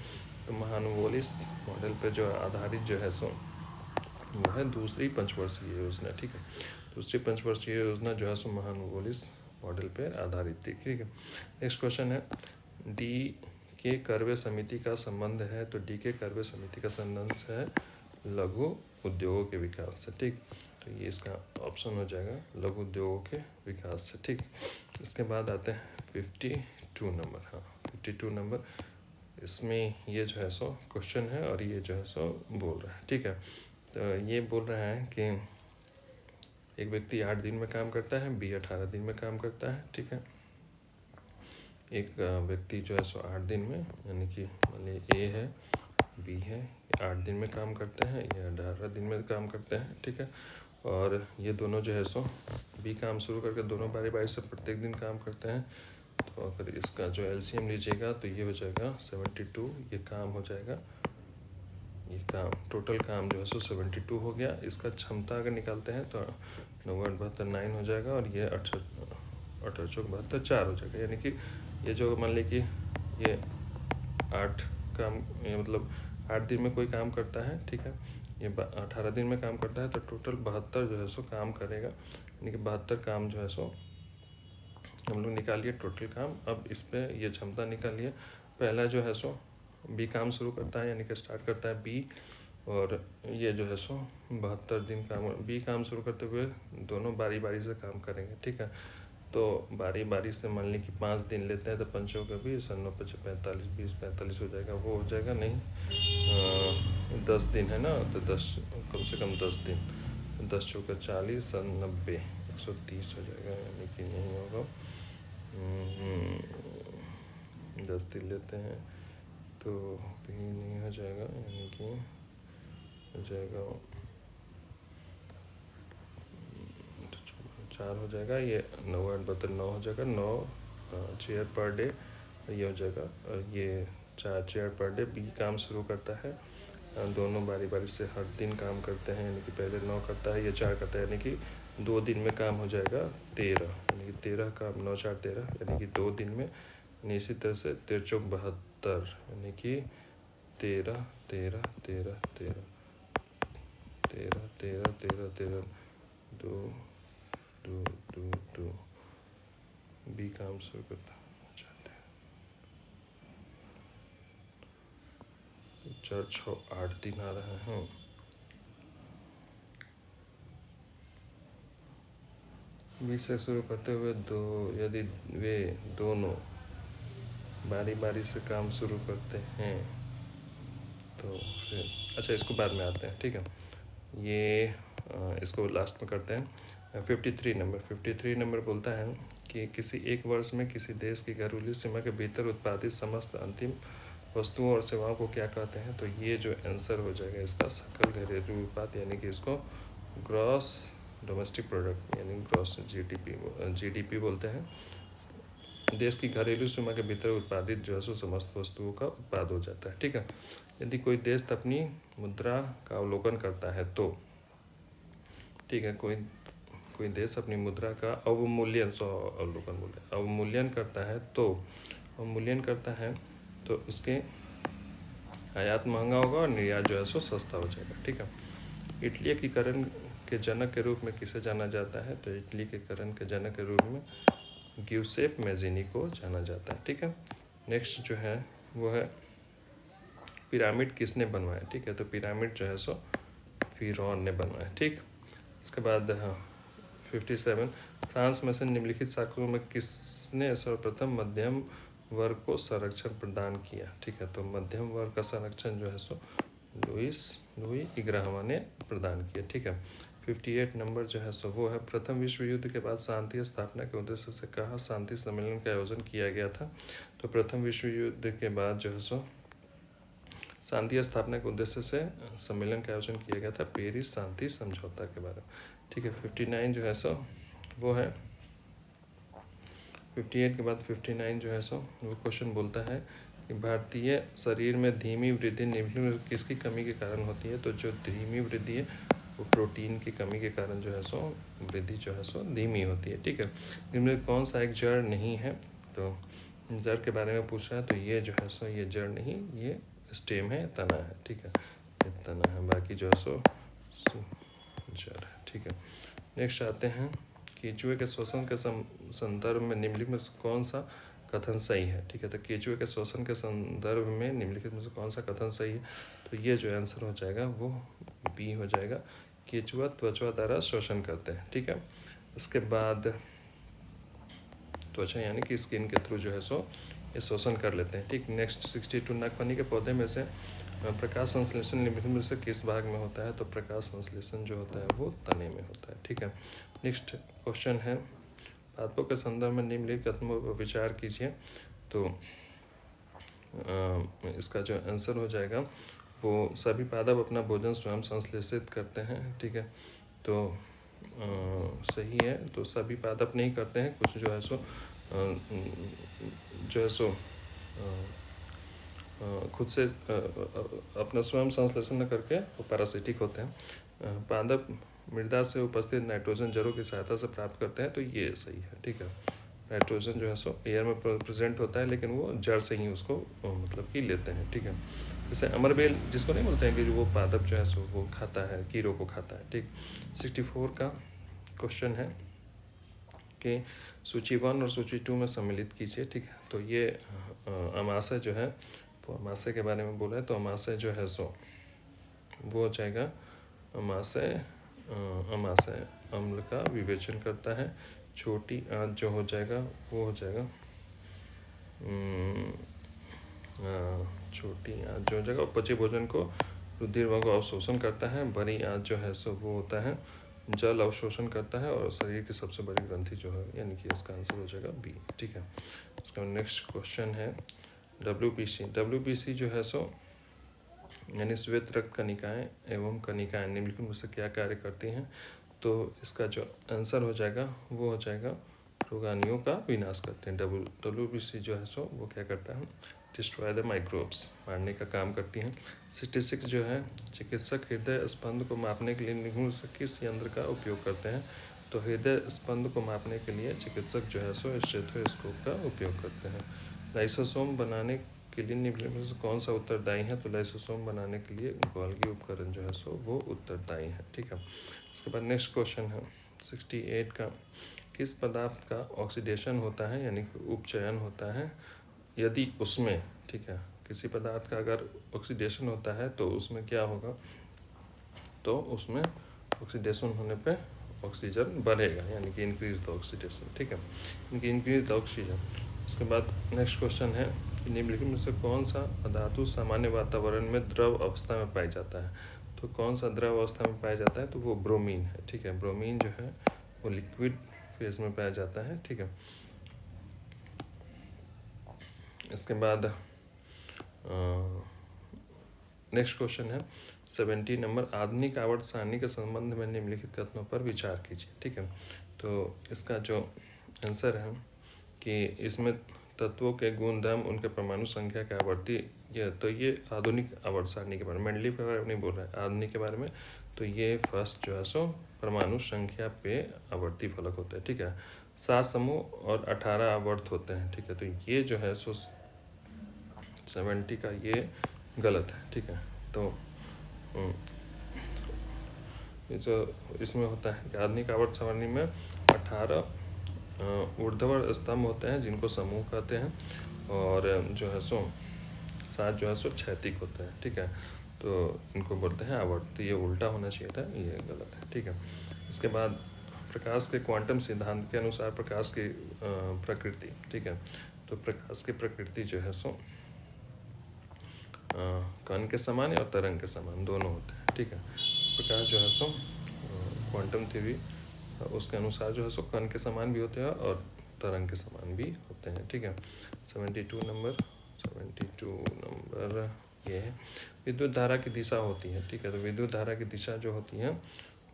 तो महानुवोलिस मॉडल पर जो आधारित जो है सो वो है दूसरी पंचवर्षीय योजना। ठीक है, दूसरी पंचवर्षीय योजना जो है सो महानुवोलिस मॉडल पर आधारित थी। ठीक है, नेक्स्ट क्वेश्चन है, डी के कर्वे समिति का संबंध है? तो डी के कर्वे समिति का संबंध है लघु उद्योगों के विकास से। ठीक, तो ये इसका ऑप्शन हो जाएगा लघु उद्योगों के विकास से। ठीक, इसके बाद आते हैं 52 नंबर। हाँ, 52 नंबर, इसमें ये जो है सो क्वेश्चन है और ये जो है सो बोल रहा है। ठीक है, तो ये बोल रहा है कि एक व्यक्ति 8 दिन में काम करता है, बी 18 दिन में काम करता है। ठीक है, एक व्यक्ति जो है सो 8 दिन में, यानी कि मान लीजिए ए है, बी है, 8 दिन में काम करते हैं, ये 18 दिन में काम करते हैं। ठीक है, और ये दोनों जो है सो बी काम शुरू करके दोनों बारी बारी से प्रत्येक दिन काम करते हैं। तो अगर इसका जो एलसीएम लीजिएगा तो ये हो जाएगा 72, ये काम हो जाएगा, ये काम टोटल काम जो है सो 72 हो गया। इसका क्षमता अगर निकालते हैं तो 9 8 72 9 हो जाएगा, और ये 18 चौक 72 4 हो जाएगा। यानी कि ये जो मान लीजिए ये 8 काम, ये मतलब 8 दिन में कोई काम करता है। ठीक है, ये 18 दिन में काम करता है, तो टोटल 72 जो है सो काम करेगा। यानी कि 72 काम जो है सो हम लोग निकालिए टोटल काम। अब इस पर ये क्षमता निकालिए। पहला जो है सो बी काम शुरू करता है, यानी कि स्टार्ट करता है बी, और ये जो है सो 72 दिन काम, बी काम शुरू करते हुए दोनों बारी बारी से काम करेंगे। ठीक है, तो बारी बारी से मान ली कि 5 दिन लेते हैं, तो 5 का 20, 9 5 45, 20 45 हो जाएगा, वो हो जाएगा नहीं 10 दिन है ना, तो 10 कम से कम 10 दिन, 10 चौका 40 और 90 130 हो जाएगा। यानी कि नहीं होगा, 10 दिन लेते हैं तो भी नहीं हो जाएगा, यानी कि हो जाएगा 4 हो जाएगा, ये 9 8 72 9 हो जाएगा, 9 चेयर पर डे ये हो जाएगा, ये 4 चेयर पर डे। बी काम शुरू करता है, दोनों बारी बारी से हर दिन काम करते हैं, यानी कि पहले 9 करता है, ये 4 करता है, यानी कि 2 दिन में काम हो जाएगा 13, यानी कि 13 काम 9 4 13, यानी कि 2 दिन में। इसी तरह से 13 चौक 72, यानी कि 13 13 13 13 13 13 13 13 2 2 2 2 बी काम शुरू करता चाहते हैं, 4 6 8 दिन आ रहे हैं। बी से शुरू करते हुए दो, यदि वे दोनों बारी बारी से काम शुरू करते हैं तो फिर, अच्छा इसको बाद में आते हैं। ठीक है, ये इसको लास्ट में करते हैं। 53 नंबर बोलता है कि किसी एक वर्ष में किसी देश की घरेलू सीमा के भीतर उत्पादित समस्त अंतिम वस्तुओं और सेवाओं को क्या कहते हैं? तो ये जो आंसर हो जाएगा इसका सकल घरेलू उत्पाद, यानी कि इसको ग्रॉस डोमेस्टिक प्रोडक्ट यानी ग्रॉस जीडीपी बोलते हैं। देश की घरेलू सीमा के भीतर उत्पादित जो है सो समस्त वस्तुओं का उत्पाद हो जाता है। ठीक है, यदि कोई देश अपनी मुद्रा का अवलोकन करता है तो, ठीक है, कोई देश अपनी मुद्रा का अवमूल्यन करता है तो उसके आयात महंगा होगा और निर्यात जो है सो सस्ता हो जाएगा। ठीक है, इटली के करण के जनक के रूप में किसे जाना जाता है? तो इटली के करण के जनक के रूप में ग्यूसेप मैजिनी को जाना जाता है। ठीक है, नेक्स्ट जो है वो है पिरामिड किसने बनवाया? ठीक है, तो पिरामिड जो है सो फिरौन ने बनवाया। ठीक, इसके बाद 57 फ्रांस में से निम्नलिखित शासकों में किसने सर्वप्रथम मध्यम वर्ग को संरक्षण प्रदान किया? ठीक है, तो मध्यम वर्ग का संरक्षण जो है सो लुई 11वां ने प्रदान किया। ठीक है, 58 नंबर जो है सो वो है प्रथम विश्व युद्ध के बाद शांति स्थापना के उद्देश्य से कहाँ शांति सम्मेलन का आयोजन किया गया था? तो प्रथम विश्व युद्ध के बाद जो है सो शांति स्थापना के उद्देश्य से सम्मेलन का आयोजन किया गया था पेरिस शांति समझौता के बारे में। ठीक है, 59 जो है सो वो है 58 के बाद 59 जो है सो वो क्वेश्चन बोलता है कि भारतीय शरीर में धीमी वृद्धि निम्नलिखित किसकी कमी के कारण होती है? तो जो धीमी वृद्धि है वो प्रोटीन की कमी के कारण जो है सो वृद्धि जो है सो धीमी होती है। ठीक है, निम्नलिखित कौन सा एक जड़ नहीं है? तो जड़ के बारे में पूछ रहा है, तो ये जो है सो ये जड़ नहीं, ये स्टेम है, तना है। ठीक है, ये तना है, बाकी जो है सो जड़ है। ठीक है, नेक्स्ट आते हैं केचुए के श्वसन के संदर्भ में निम्नलिखित में कौन सा कथन सही है? ठीक है, तो केचुए के श्वसन के संदर्भ में निम्नलिखित में से कौन सा कथन सही है? तो ये जो आंसर हो जाएगा वो बी हो जाएगा, केचुआ त्वचा द्वारा श्वसन करते हैं। ठीक है, इसके बाद त्वचा यानी कि स्किन के थ्रू जो है सो ये श्वसन कर लेते हैं। ठीक, नेक्स्ट 62 नागफनी के पौधे में से प्रकाश संश्लेषण निम्नलिखित में से किस भाग में होता है? तो प्रकाश संश्लेषण जो होता है वो तने में होता है। ठीक है, नेक्स्ट क्वेश्चन है पादपों के संदर्भ में निम्नलिखित कथनों पर विचार कीजिए। तो इसका जो आंसर हो जाएगा वो सभी पादप अपना भोजन स्वयं संश्लेषित करते हैं। ठीक है, तो सही है, तो सभी पादप नहीं करते हैं, कुछ जो है सो खुद से अपना स्वयं संश्लेषण न करके वो पैरासिटिक होते हैं। पादप मृदा से उपस्थित नाइट्रोजन जड़ों की सहायता से प्राप्त करते हैं, तो ये सही है। ठीक है, नाइट्रोजन जो है सो एयर में प्रेजेंट होता है लेकिन वो जड़ से ही उसको मतलब कि लेते हैं। ठीक है, जैसे अमरबेल जिसको नहीं बोलते हैं कि वो पादप जो है सो वो खाता है, कीड़ों को खाता है। ठीक, 64 का क्वेश्चन है कि सूची 1 और सूची 2 में सम्मिलित कीजिए। ठीक है, तो ये अमाशय जो है वो अमाशय के बारे में बोला है, तो अमाशय जो है सो वो हो जाएगा अमाशय अम्ल का विवेचन करता है। छोटी आंच जो हो जाएगा वो हो जाएगा छोटी आंच जो हो जाएगा पचे भोजन को रुधिर को अवशोषण करता है। बड़ी आंच जो है सो वो होता है जल अवशोषण करता है और शरीर की सबसे बड़ी ग्रंथि जो है, यानी कि इसका आंसर हो जाएगा बी। ठीक है, इसका नेक्स्ट क्वेश्चन है डब्ल्यूबीसी जो है सो यानी श्वेत रक्त कणिकाएं एवं कणिकाएं निम्नलिखित में से क्या कार्य करती हैं? तो इसका जो आंसर हो जाएगा वो हो जाएगा रोगाणुओं का विनाश करते हैं। डब्ल्यूबीसी जो है सो वो क्या करता है? डिस्ट्रॉय द माइक्रोब्स, मारने का काम करती हैं। 66 जो है चिकित्सक हृदय स्पंद को मापने के लिए निम्न से किस यंत्र का उपयोग करते हैं? तो हृदय स्पंद को मापने के लिए चिकित्सक जो है सो स्टेथोस्कोप का उपयोग करते हैं। लाइसोसोम बनाने के लिए निम्नलिखित में से कौन सा उत्तरदायी है? तो लाइसोसोम बनाने के लिए गोल्गी उपकरण जो है सो वो उत्तरदायी है। ठीक है, इसके बाद नेक्स्ट क्वेश्चन है 68 का किस पदार्थ का ऑक्सीडेशन होता है यानी कि उपचयन होता है यदि उसमें, ठीक है, किसी पदार्थ का अगर ऑक्सीडेशन होता है तो उसमें क्या होगा? तो उसमें ऑक्सीडेशन होने पे ऑक्सीजन बढ़ेगा, यानी कि इंक्रीज द ऑक्सीडेशन। ठीक है, यानी कि इंक्रीज द ऑक्सीजन। उसके बाद नेक्स्ट क्वेश्चन है कि निम्नलिखित में से कौन सा धातु सामान्य वातावरण में द्रव अवस्था में पाया जाता है? तो कौन सा द्रव अवस्था में पाया जाता है? तो वो ब्रोमीन है। ठीक है, ब्रोमीन जो है वो लिक्विड फेज में पाया जाता है। ठीक है, इसके बाद नेक्स्ट क्वेश्चन है 70 नंबर, आधुनिक आवर्त सारणी के संबंध में निम्नलिखित कथनों पर विचार कीजिए। ठीक है, तो इसका जो आंसर है कि इसमें तत्वों के गुण धर्म उनके परमाणु संख्या के आवर्ती, ये आधुनिक आवर्त सारणी के बारे में, मेंडलीव के बारे में नहीं बोल रहा है, आधुनिक के बारे में। तो ये फर्स्ट जो है सो परमाणु संख्या पे आवर्ती फलक होते हैं। ठीक है, 7 समूह और 18 आवर्त होते हैं। ठीक है, तो ये जो है सो 70 का ये गलत है। ठीक है, तो ये जो इसमें होता है कि आधुनिक आवर्त सारणी में 18 ऊर्ध्वाधर स्तंभ होते हैं जिनको समूह कहते हैं, और जो है सो 7 जो है सो क्षैतिक होते हैं। ठीक है, तो इनको बोलते हैं आवर्त। तो ये उल्टा होना चाहिए था, ये गलत है। ठीक है, इसके बाद प्रकाश के क्वांटम सिद्धांत के अनुसार प्रकाश की प्रकृति। ठीक है, तो प्रकाश की प्रकृति जो है सो कण के समान और तरंग के समान दोनों होते हैं। ठीक है, प्रकाश जो है सो क्वांटम थ्योरी उसके अनुसार जो है सो कण के समान भी होते हैं और तरंग के समान भी होते हैं। ठीक है, 72 नंबर ये है, विद्युत धारा की दिशा होती है। ठीक है, तो विद्युत धारा की दिशा जो होती है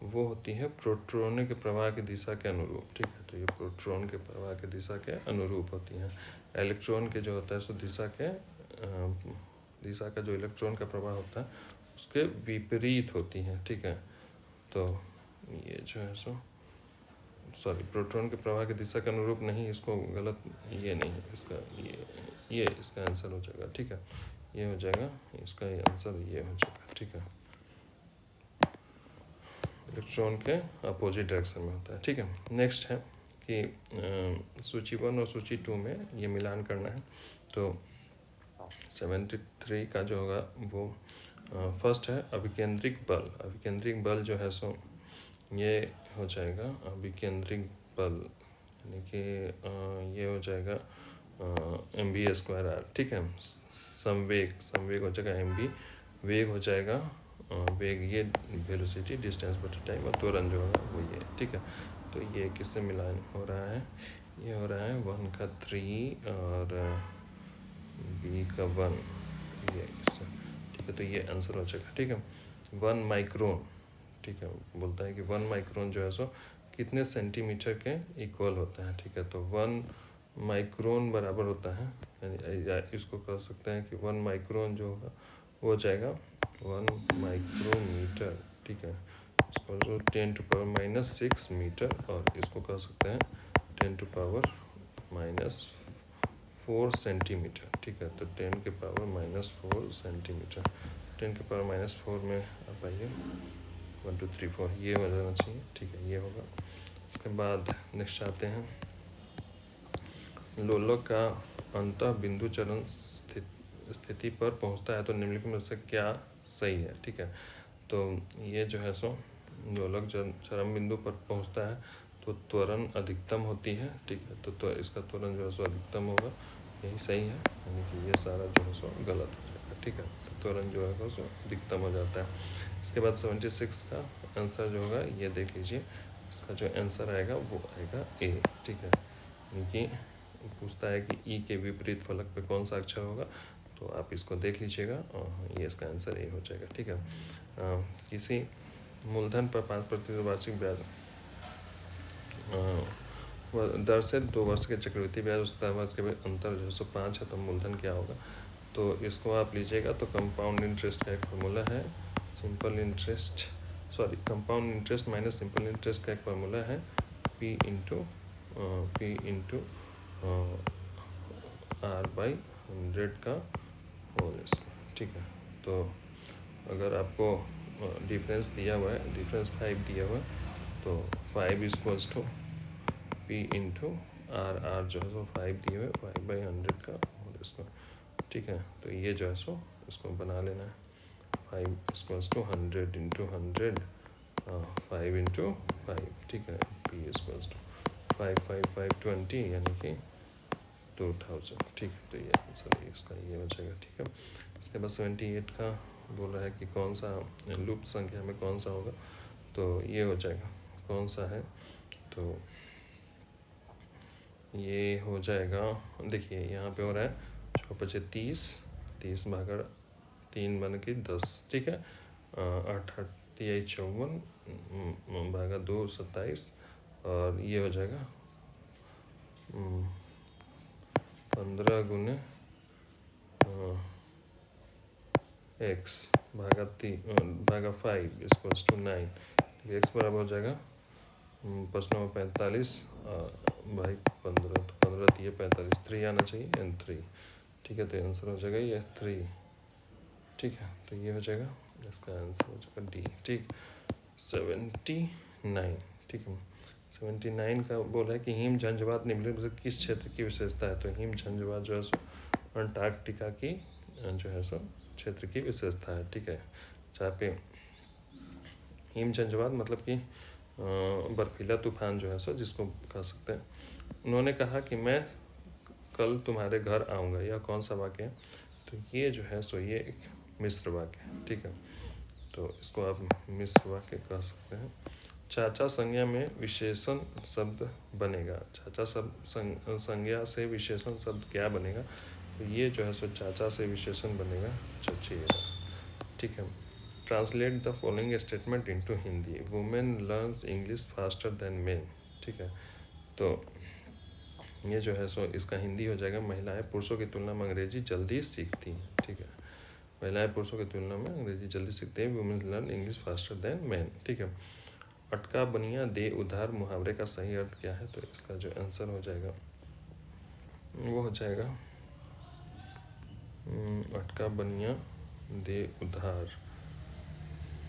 वो होती है प्रोटॉन के प्रवाह की दिशा के अनुरूप। ठीक है, तो ये प्रोटॉन के प्रवाह की दिशा के अनुरूप होती हैं। इलेक्ट्रॉन के जो होता है सो दिशा का जो इलेक्ट्रॉन का प्रवाह होता है उसके विपरीत होती हैं। ठीक है, तो ये जो है सो प्रोटॉन के प्रवाह की दिशा के अनुरूप नहीं, इसको गलत, ये नहीं, इसका ये इसका आंसर हो जाएगा। ठीक है, ये हो जाएगा, इसका ये आंसर ये हो जाएगा। ठीक है, इलेक्ट्रॉन के अपोजिट डायरेक्शन में होता है। ठीक है, नेक्स्ट है कि सूची 1 और सूची 2 में ये मिलान करना है। तो 73 का जो होगा वो फर्स्ट है अभिकेंद्रिक बल। अभिकेंद्रिक बल जो है सो ये हो जाएगा अभिकेंद्रिक बल, यानी कि ये हो जाएगा mv²r। ठीक है, संवेग हो जाएगा mv, वेग हो जाएगा वेग ये वेलोसिटी, डिस्टेंस बटे टाइम, और त्वरण जो होगा वो ये। ठीक है, तो ये किससे मिलान हो रहा है, ये हो रहा है 1 का 3 और b का 1, ये इससे। ठीक है, तो ये आंसर हो जाएगा। ठीक है, 1 माइक्रोन। ठीक है, बोलता है कि 1 माइक्रोन जो है सो कितने सेंटीमीटर के इक्वल होता है। ठीक है, तो 1 माइक्रोन बराबर होता है, यानी इसको कह सकते हैं कि 1 माइक्रोन जो होगा वो हो जाएगा 1 माइक्रोमीटर। ठीक है, इसको 10⁻⁻6 मीटर, और इसको कह सकते हैं 10⁻⁻4 सेंटीमीटर। ठीक है, तो 10⁻⁻4 सेंटीमीटर, 10⁻⁻4 में आप आइए 1 2 3 4 ये हो जाना चाहिए। ठीक है, ये होगा। इसके बाद नेक्स्ट आते हैं, लोलक का अंतः बिंदु चरण स्थिति पर पहुंचता है तो निम्नलिखित में से क्या सही है। ठीक है, तो ये जो है सो लोलक जब चरम बिंदु पर पहुंचता है तो त्वरण अधिकतम होती है। ठीक है, तो इसका त्वरण जो है सो अधिकतम होगा, यही सही है, यानी कि ये सारा जो है सो गलत हो जाएगा। ठीक है, तो त्वरण जो है सो अधिकतम हो जाता है। इसके बाद 76 का आंसर जो होगा ये देख लीजिए, इसका जो आंसर आएगा वो आएगा ए। ठीक है, यानी कि पूछता है कि ई के विपरीत फलक पे कौन सा अक्षर होगा, तो आप इसको देख लीजिएगा और ये इसका आंसर ए हो जाएगा। ठीक है, किसी मूलधन पर 5% वार्षिक ब्याज दर से 2 वर्ष के चक्रवृद्धि ब्याज उस वर्ष के अंतर जो है 5 है, तो मूलधन क्या होगा, तो इसको आप लीजिएगा। तो कंपाउंड इंटरेस्ट का एक फार्मूला है compound interest minus simple interest का एक फार्मूला है P इंटू R/100 का होल स्क्वायर। ठीक है, तो अगर आपको डिफरेंस दिया हुआ है, डिफरेंस 5 दिया हुआ है, तो 5 = P इंटू R जो है सो 5 दिए हुए 5/100 का होल स्क्वायर। ठीक है, तो ये जो है सो इसको बना लेना है, 5 = 100 इंटू 100 5 इंटू 5। ठीक है, P = 5 5 5 20 यानी कि 2000। ठीक है, तो ये आंसर इसका ये हो जाएगा। ठीक है, इसके बाद 78 का बोल रहा है कि कौन सा लुप्त संख्या में कौन सा होगा, तो ये हो जाएगा, कौन सा है, तो ये हो जाएगा, देखिए यहाँ पे हो रहा है 5 30, 30 भागा 3 बन के 10, ठीक है। 8 8 54 भागा 2 27, और ये हो जाएगा 15 गुने x भागा 5 इक्वल्स टू 9। x बराबर हो जाएगा 5 9 45 भाई 15, तो 15 दिए 45, 3 आना चाहिए एंड 3, ठीक है। तो आंसर हो जाएगा ये 3, ठीक है। तो ये हो जाएगा, इसका आंसर हो जाएगा डी, ठीक। 79, ठीक है। 79 का बोला है कि हिम झंझवात निम्नलिखित में से किस क्षेत्र की विशेषता है। तो हिम झंझवात जो है सो अंटार्कटिका की जो है सो क्षेत्र की विशेषता है, ठीक है। जहाँ पे हिम झंझवात मतलब कि बर्फीला तूफान जो है सो जिसको कह सकते हैं। उन्होंने कहा कि मैं कल तुम्हारे घर आऊँगा, यह कौन सा वाक्य है। तो ये जो है सो ये एक मिश्र वाक्य है, ठीक है। तो इसको आप मिश्र वाक्य कह सकते हैं। चाचा संज्ञा में विशेषण शब्द बनेगा। चाचा संज्ञा से विशेषण शब्द क्या बनेगा। तो ये जो है सो चाचा से विशेषण बनेगा चचेरा, ठीक है। Translate the following statement into Hindi. Women learns English faster than main, ठीक है। तो ये जो है सो इसका हिंदी हो जाएगा, महिलाएं पुरुषों की तुलना में अंग्रेजी जल्दी सीखती हैं, ठीक है। महिलाएं पुरुषों की तुलना में अंग्रेजी जल्दी सीखते हैं। Women learn English faster than man, ठीक है। अटका बनिया दे उधार मुहावरे का सही अर्थ क्या है। तो इसका जो आंसर हो जाएगा वो हो जाएगा अटका बनिया दे उधार।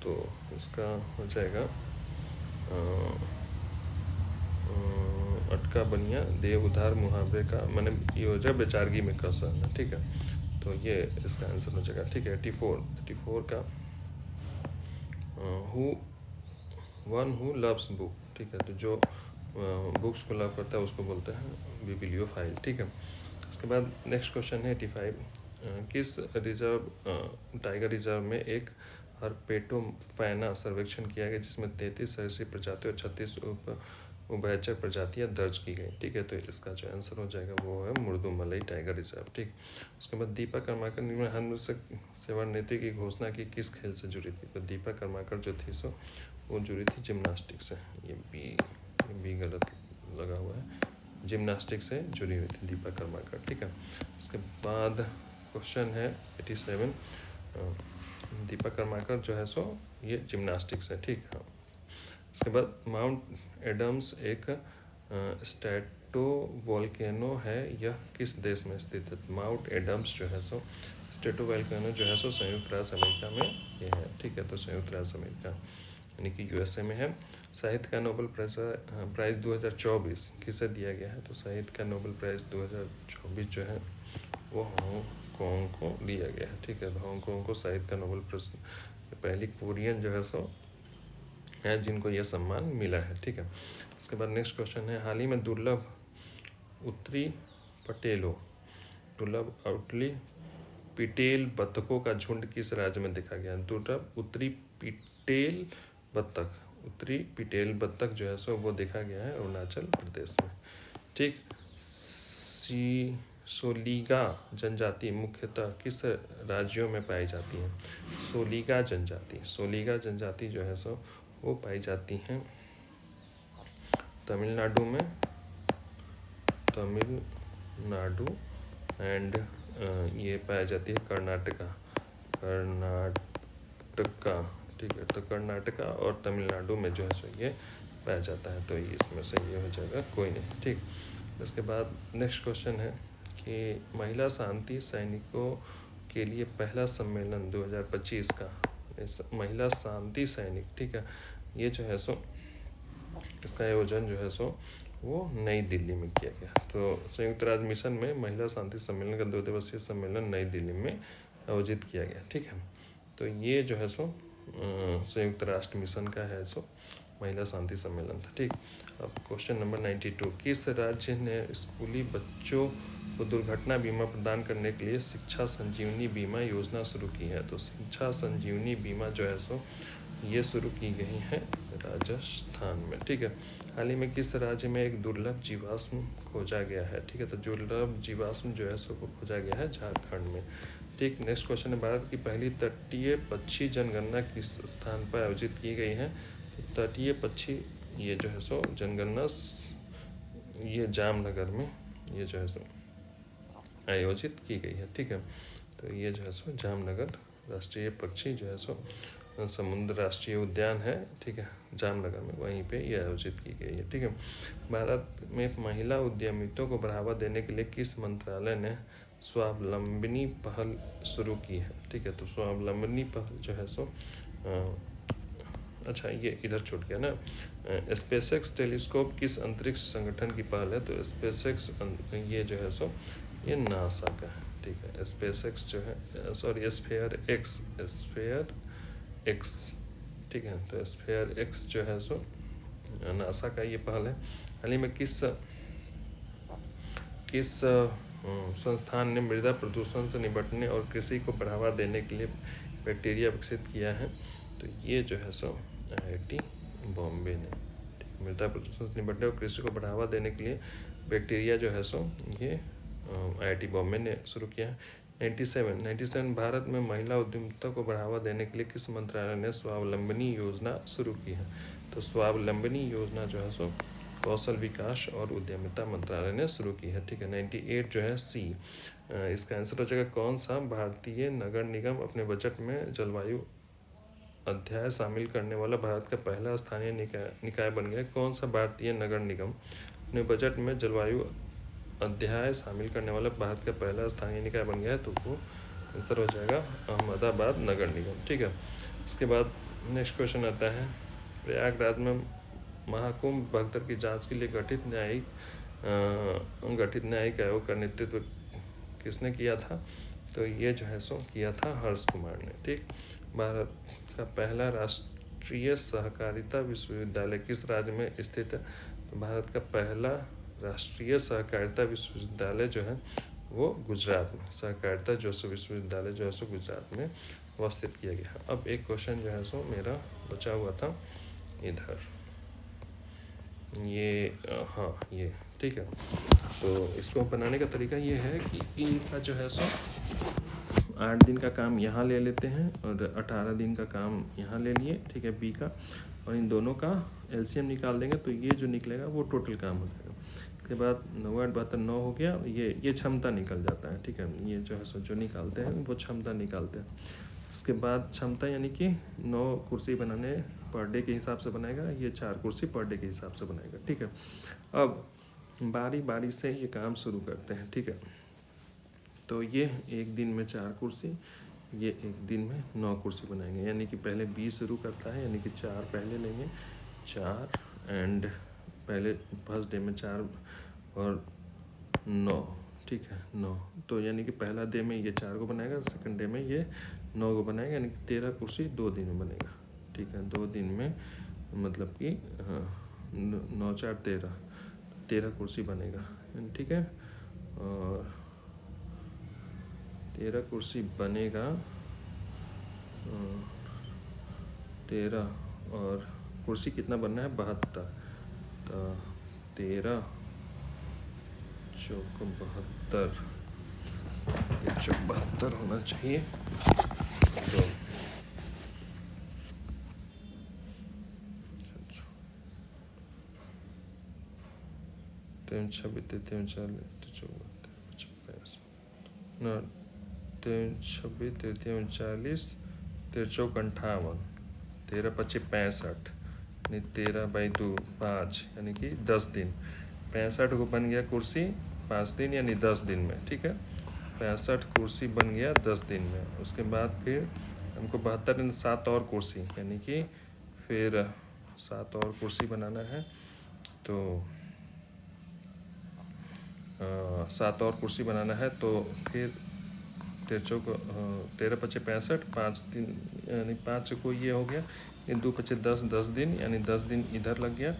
तो इसका हो जाएगा अटका बनिया दे उधार मुहावरे का मैंने ये हो जाए बेचारगी में कसर है, ठीक है। तो ये इसका आंसर हो जाएगा, ठीक है। 84 का वन हु लव्स बुक, ठीक है। तो जो बुक्स को लव करता है उसको बोलते हैं बिब्लियोफाइल, ठीक है। उसके बाद नेक्स्ट क्वेश्चन है 85। किस टाइगर रिजर्व में एक हर्पेटोफैना सर्वेक्षण किया गया जिसमें 33 सरीसृप प्रजातियाँ और 36 उभयचर प्रजातियाँ दर्ज की गई, ठीक है। तो इसका जो आंसर हो जाएगा वो है मुर्दुमलई टाइगर रिजर्व, ठीक। उसके बाद दीपा कर्माकर निम्न सेवानिवृत्ति की घोषणा की किस खेल से जुड़ी थी। तो दीपा कर्माकर जो थी सो वो जुड़ी थी जिम्नास्टिक से। ये बी गलत लगा हुआ है, जिम्नास्टिक से जुड़ी हुई थी दीपा कर्माकर, ठीक है। इसके बाद क्वेश्चन है 87। दीपा कर्माकर जो है सो ये जिम्नास्टिक से, ठीक है। इसके बाद माउंट एडम्स एक स्ट्रेटोवोल्केनो है, यह किस देश में स्थित है। माउंट एडम्स जो है सो स्ट्रेटोवोल्केनो जो है सो संयुक्त राज्य अमेरिका में ये है, ठीक है। तो संयुक्त राज्य अमेरिका यानी कि यूएसए में है। साहित्य का नोबेल प्राइज़ 2024 किसे दिया गया है। तो साहित्य का नोबेल प्राइज़ 2024 जो है वो हांगकांग को दिया गया है, ठीक है। तो हांगकांग को साहित्य का नोबेल प्राइज़ पहली कोरियन जो है सो है जिनको यह सम्मान मिला है, ठीक है। इसके बाद नेक्स्ट क्वेश्चन है हाल ही में दुर्लभ उत्तरी पिटेल बत्तखों का झुंड किस राज्य में देखा गया। दुर्लभ उत्तरी पिटेल बत्तख जो है सो वो देखा गया है अरुणाचल प्रदेश में, ठीक। सोलिगा जनजाति मुख्यतः किस राज्यों में पाई जाती है। सोलिगा जनजाति जो है सो वो पाई जाती हैं तमिलनाडु में, एंड ये पाई जाती है कर्नाटका, ठीक है। तो कर्नाटका और तमिलनाडु में जो है सो ये पाया जाता है। तो इसमें से ये हो जाएगा कोई नहीं, ठीक। इसके बाद नेक्स्ट क्वेश्चन है कि महिला शांति सैनिकों के लिए पहला सम्मेलन 2025 का महिला शांति सैनिक, ठीक है। ये जो है सो इसका आयोजन जो है सो वो नई दिल्ली में किया गया। तो संयुक्त राज्य मिशन में महिला शांति सम्मेलन का 2 दिवसीय सम्मेलन नई दिल्ली में आयोजित किया गया, ठीक है। तो ये जो है सो संयुक्त राष्ट्र मिशन का है सो महिला शांति सम्मेलन था, ठीक। अब क्वेश्चन नंबर 92। किस राज्य ने स्कूली बच्चों को दुर्घटना बीमा प्रदान करने के लिए शिक्षा संजीवनी बीमा योजना शुरू की है। तो शिक्षा संजीवनी बीमा जो है सो ये शुरू की गई हैं राजस्थान में। ठीक है। हाल ही में किस राज्य में एक दुर्लभ जीवाश्म खोजा गया है? ठीक है, तो दुर्लभ जीवाश्म जो है सो खोजा गया है झारखंड में। ठीक, नेक्स्ट क्वेश्चन है, भारत की पहली तटीय पक्षी जनगणना किस स्थान पर आयोजित की गई है? तटीय पक्षी ये जो है सो जनगणना ये जामनगर में ये जो है सो आयोजित की गई है। ठीक है, तो ये जो है सो जामनगर राष्ट्रीय पक्षी जो है सो समुद्र राष्ट्रीय उद्यान है। ठीक है, जामनगर में, वहीं पे ये आयोजित की गई है। ठीक है, भारत में महिला उद्यमिता को बढ़ावा देने के लिए किस मंत्रालय ने स्वावलंबनी पहल शुरू की है? ठीक है, तो स्वावलंबनी पहल जो है सो अच्छा ये इधर छूट गया ना। स्पेसएक्स टेलीस्कोप किस अंतरिक्ष संगठन की पहल है? तो स्पेसएक्स ये जो है सो ये नासा का है। ठीक है, स्पेसएक्स जो है सॉरी स्फेयर एक्स ठीक है, तो स्फेयर एक्स जो है सो नासा का ये पहल है। हाल ही में किस संस्थान ने मृदा प्रदूषण से निपटने और कृषि को बढ़ावा देने के लिए बैक्टीरिया विकसित किया है? तो ये जो है सो IIT बॉम्बे ने मृदा प्रदूषण से निपटने और कृषि को बढ़ावा देने के लिए बैक्टीरिया जो है सो ये IIT बॉम्बे ने शुरू किया है। 97 भारत में महिला उद्यमिता को बढ़ावा देने के लिए किस मंत्रालय ने स्वावलंबनी योजना शुरू की है? तो स्वावलंबनी योजना जो है सो कौशल विकास और उद्यमिता मंत्रालय ने शुरू की है। ठीक है, 98 जो है C, इसका आंसर हो जाएगा कौन सा? भारतीय नगर निगम अपने बजट में जलवायु अध्याय शामिल करने वाला भारत का पहला स्थानीय निकाय बन गया। कौन सा भारतीय नगर निगम अपने बजट में जलवायु अध्याय शामिल करने वाला भारत का पहला स्थानीय निकाय बन गया है? तो वो आंसर हो जाएगा अहमदाबाद नगर निगम। ठीक है, इसके बाद नेक्स्ट क्वेश्चन आता है, प्रयागराज में महाकुंभ भगदड़ की जांच के लिए गठित न्यायिक आयोग का नेतृत्व किसने किया था? तो ये जो है सो किया था हर्ष कुमार ने। ठीक, भारत का पहला राष्ट्रीय सहकारिता विश्वविद्यालय किस राज्य में स्थित है? तो भारत का पहला राष्ट्रीय सहकारिता विश्वविद्यालय जो है वो गुजरात में, सहकारिता जो सो विश्वविद्यालय जो है सो गुजरात में अवस्थित किया गया। अब एक क्वेश्चन जो है सो मेरा बचा हुआ था इधर, ये हाँ ये ठीक है, तो इसको बनाने का तरीका ये है कि ई का जो है सो 8 दिन का काम यहाँ ले लेते हैं और 18 दिन का काम यहाँ ले लिए। ठीक है, बी का, और इन दोनों का LCM निकाल देंगे तो ये जो निकलेगा वो टोटल काम हो जाएगा। उसके बाद 9 8 72 9 हो गया, ये क्षमता निकल जाता है। ठीक है, ये जो है सो जो निकालते हैं वो क्षमता निकालते हैं। इसके बाद क्षमता यानी कि 9 कुर्सी बनाने पर डे के हिसाब से बनाएगा, ये 4 कुर्सी पर डे के हिसाब से बनाएगा। ठीक है, अब बारी बारी से ये काम शुरू करते हैं। ठीक है, तो ये एक दिन में 4 कुर्सी, ये एक दिन में 9 कुर्सी बनाएंगे, यानी कि पहले 20 शुरू करता है, यानी कि 4 पहले लेंगे 4 एंड पहले फर्स्ट डे में 4 और 9। ठीक है, 9, तो यानी कि पहला डे में ये 4 को बनाएगा, सेकंड डे में ये 9 को बनाएगा, यानी कि 13 कुर्सी 2 दिन में बनेगा। ठीक है, 2 दिन में मतलब कि 9 4 13 कुर्सी बनेगा। ठीक है, और 13 कुर्सी बनेगा, 13 और कुर्सी कितना बनना है? 72, तो 13 चौक 72, ये 72 होना चाहिए। तो 3 26 43 40 54 ना 3 26 43 40 13 58 13 25 65, यानी 13 बाई 2 5, यानी कि 10 दिन। 65 को बन गया कुर्सी 5 दिन यानी 10 दिन में। ठीक है, 65 कुर्सी बन गया 10 दिन में। उसके बाद फिर हमको 72 दिन 7 और कुर्सी, यानी कि फिर 7 और कुर्सी बनाना है, तो 7 और कुर्सी बनाना है, तो फिर 13 25 65 5 दिन, यानी 5 को ये हो गया, 2 25 10 10 दिन, यानी 10 दिन इधर लग गया,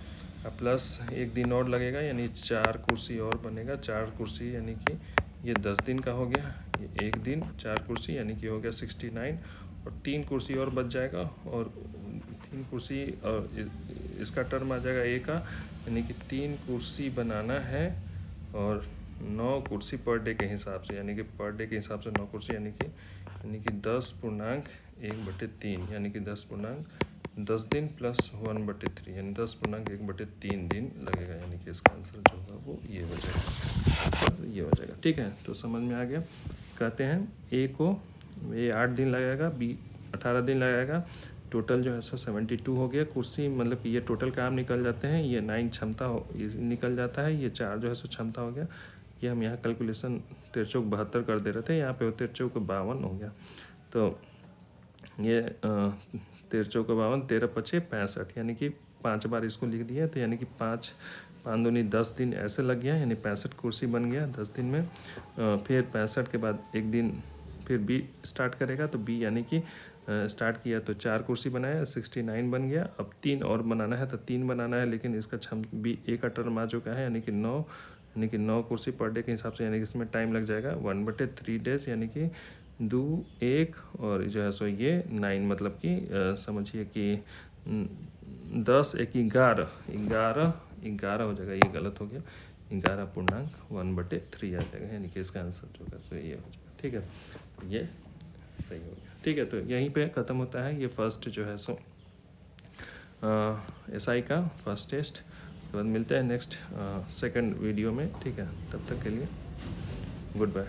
प्लस 1 दिन और लगेगा, यानी 4 कुर्सी और बनेगा। 4 कुर्सी यानी कि ये 10 दिन का हो गया, ये 1 दिन 4 कुर्सी यानी कि हो गया 69, और 3 कुर्सी और बच जाएगा, और 3 कुर्सी और इसका टर्म आ जाएगा ए का, यानी कि 3 कुर्सी बनाना है और 9 कुर्सी पर डे के हिसाब से, यानी कि पर डे के हिसाब से 9 कुर्सी, यानी कि 10.1/3, यानी कि 10 दिन प्लस 1/3, यानी 10.1/3 दिन लगेगा, यानी कि इसका आंसर जो होगा वो ये हो जाएगा, ये हो जाएगा। ठीक है, तो समझ में आ गया। कहते हैं ए को ये 8 दिन लगेगा, बी 18 दिन लगेगा, टोटल जो है सो 72 हो गया कुर्सी, मतलब कि ये टोटल काम निकल जाते हैं, ये 9 क्षमता ये निकल जाता है, ये 4 जो है सो क्षमता हो गया। ये हम यहाँ कैलकुलेशन 13×72 कर दे रहे थे, यहाँ पे 13×52 हो गया। तो ये 13×52, 13×5 = 65, यानी कि 5 बार इसको लिख दिया, तो यानी कि 5 दूनी 10 दिन ऐसे लग गया, यानी 65 कुर्सी बन गया 10 दिन में। फिर 65 के बाद एक दिन फिर बी स्टार्ट करेगा, तो बी यानी कि स्टार्ट किया तो 4 कुर्सी बनाया, 69 बन गया। अब 3 और बनाना है, तो 3 बनाना है, लेकिन इसका बी ए का टर्म आ चुका है, यानी कि 9 कुर्सी पर डे के हिसाब से, यानी कि इसमें टाइम लग जाएगा 1/3 डेज, यानी कि 2 1 और जो है सो ये 9, मतलब कि समझिए कि 10 1 11 हो जाएगा, ये गलत हो गया, 11.1/3 आ जाएगा, यानी कि इसका आंसर जो है सो ये हो जाएगा। ठीक है, ये सही हो गया। ठीक है, तो यहीं पे ख़त्म होता है ये फर्स्ट जो है सो एसआई का फर्स्ट टेस्ट। उसके बाद मिलते हैं नेक्स्ट सेकंड वीडियो में। ठीक है, तब तक के लिए गुड बाय।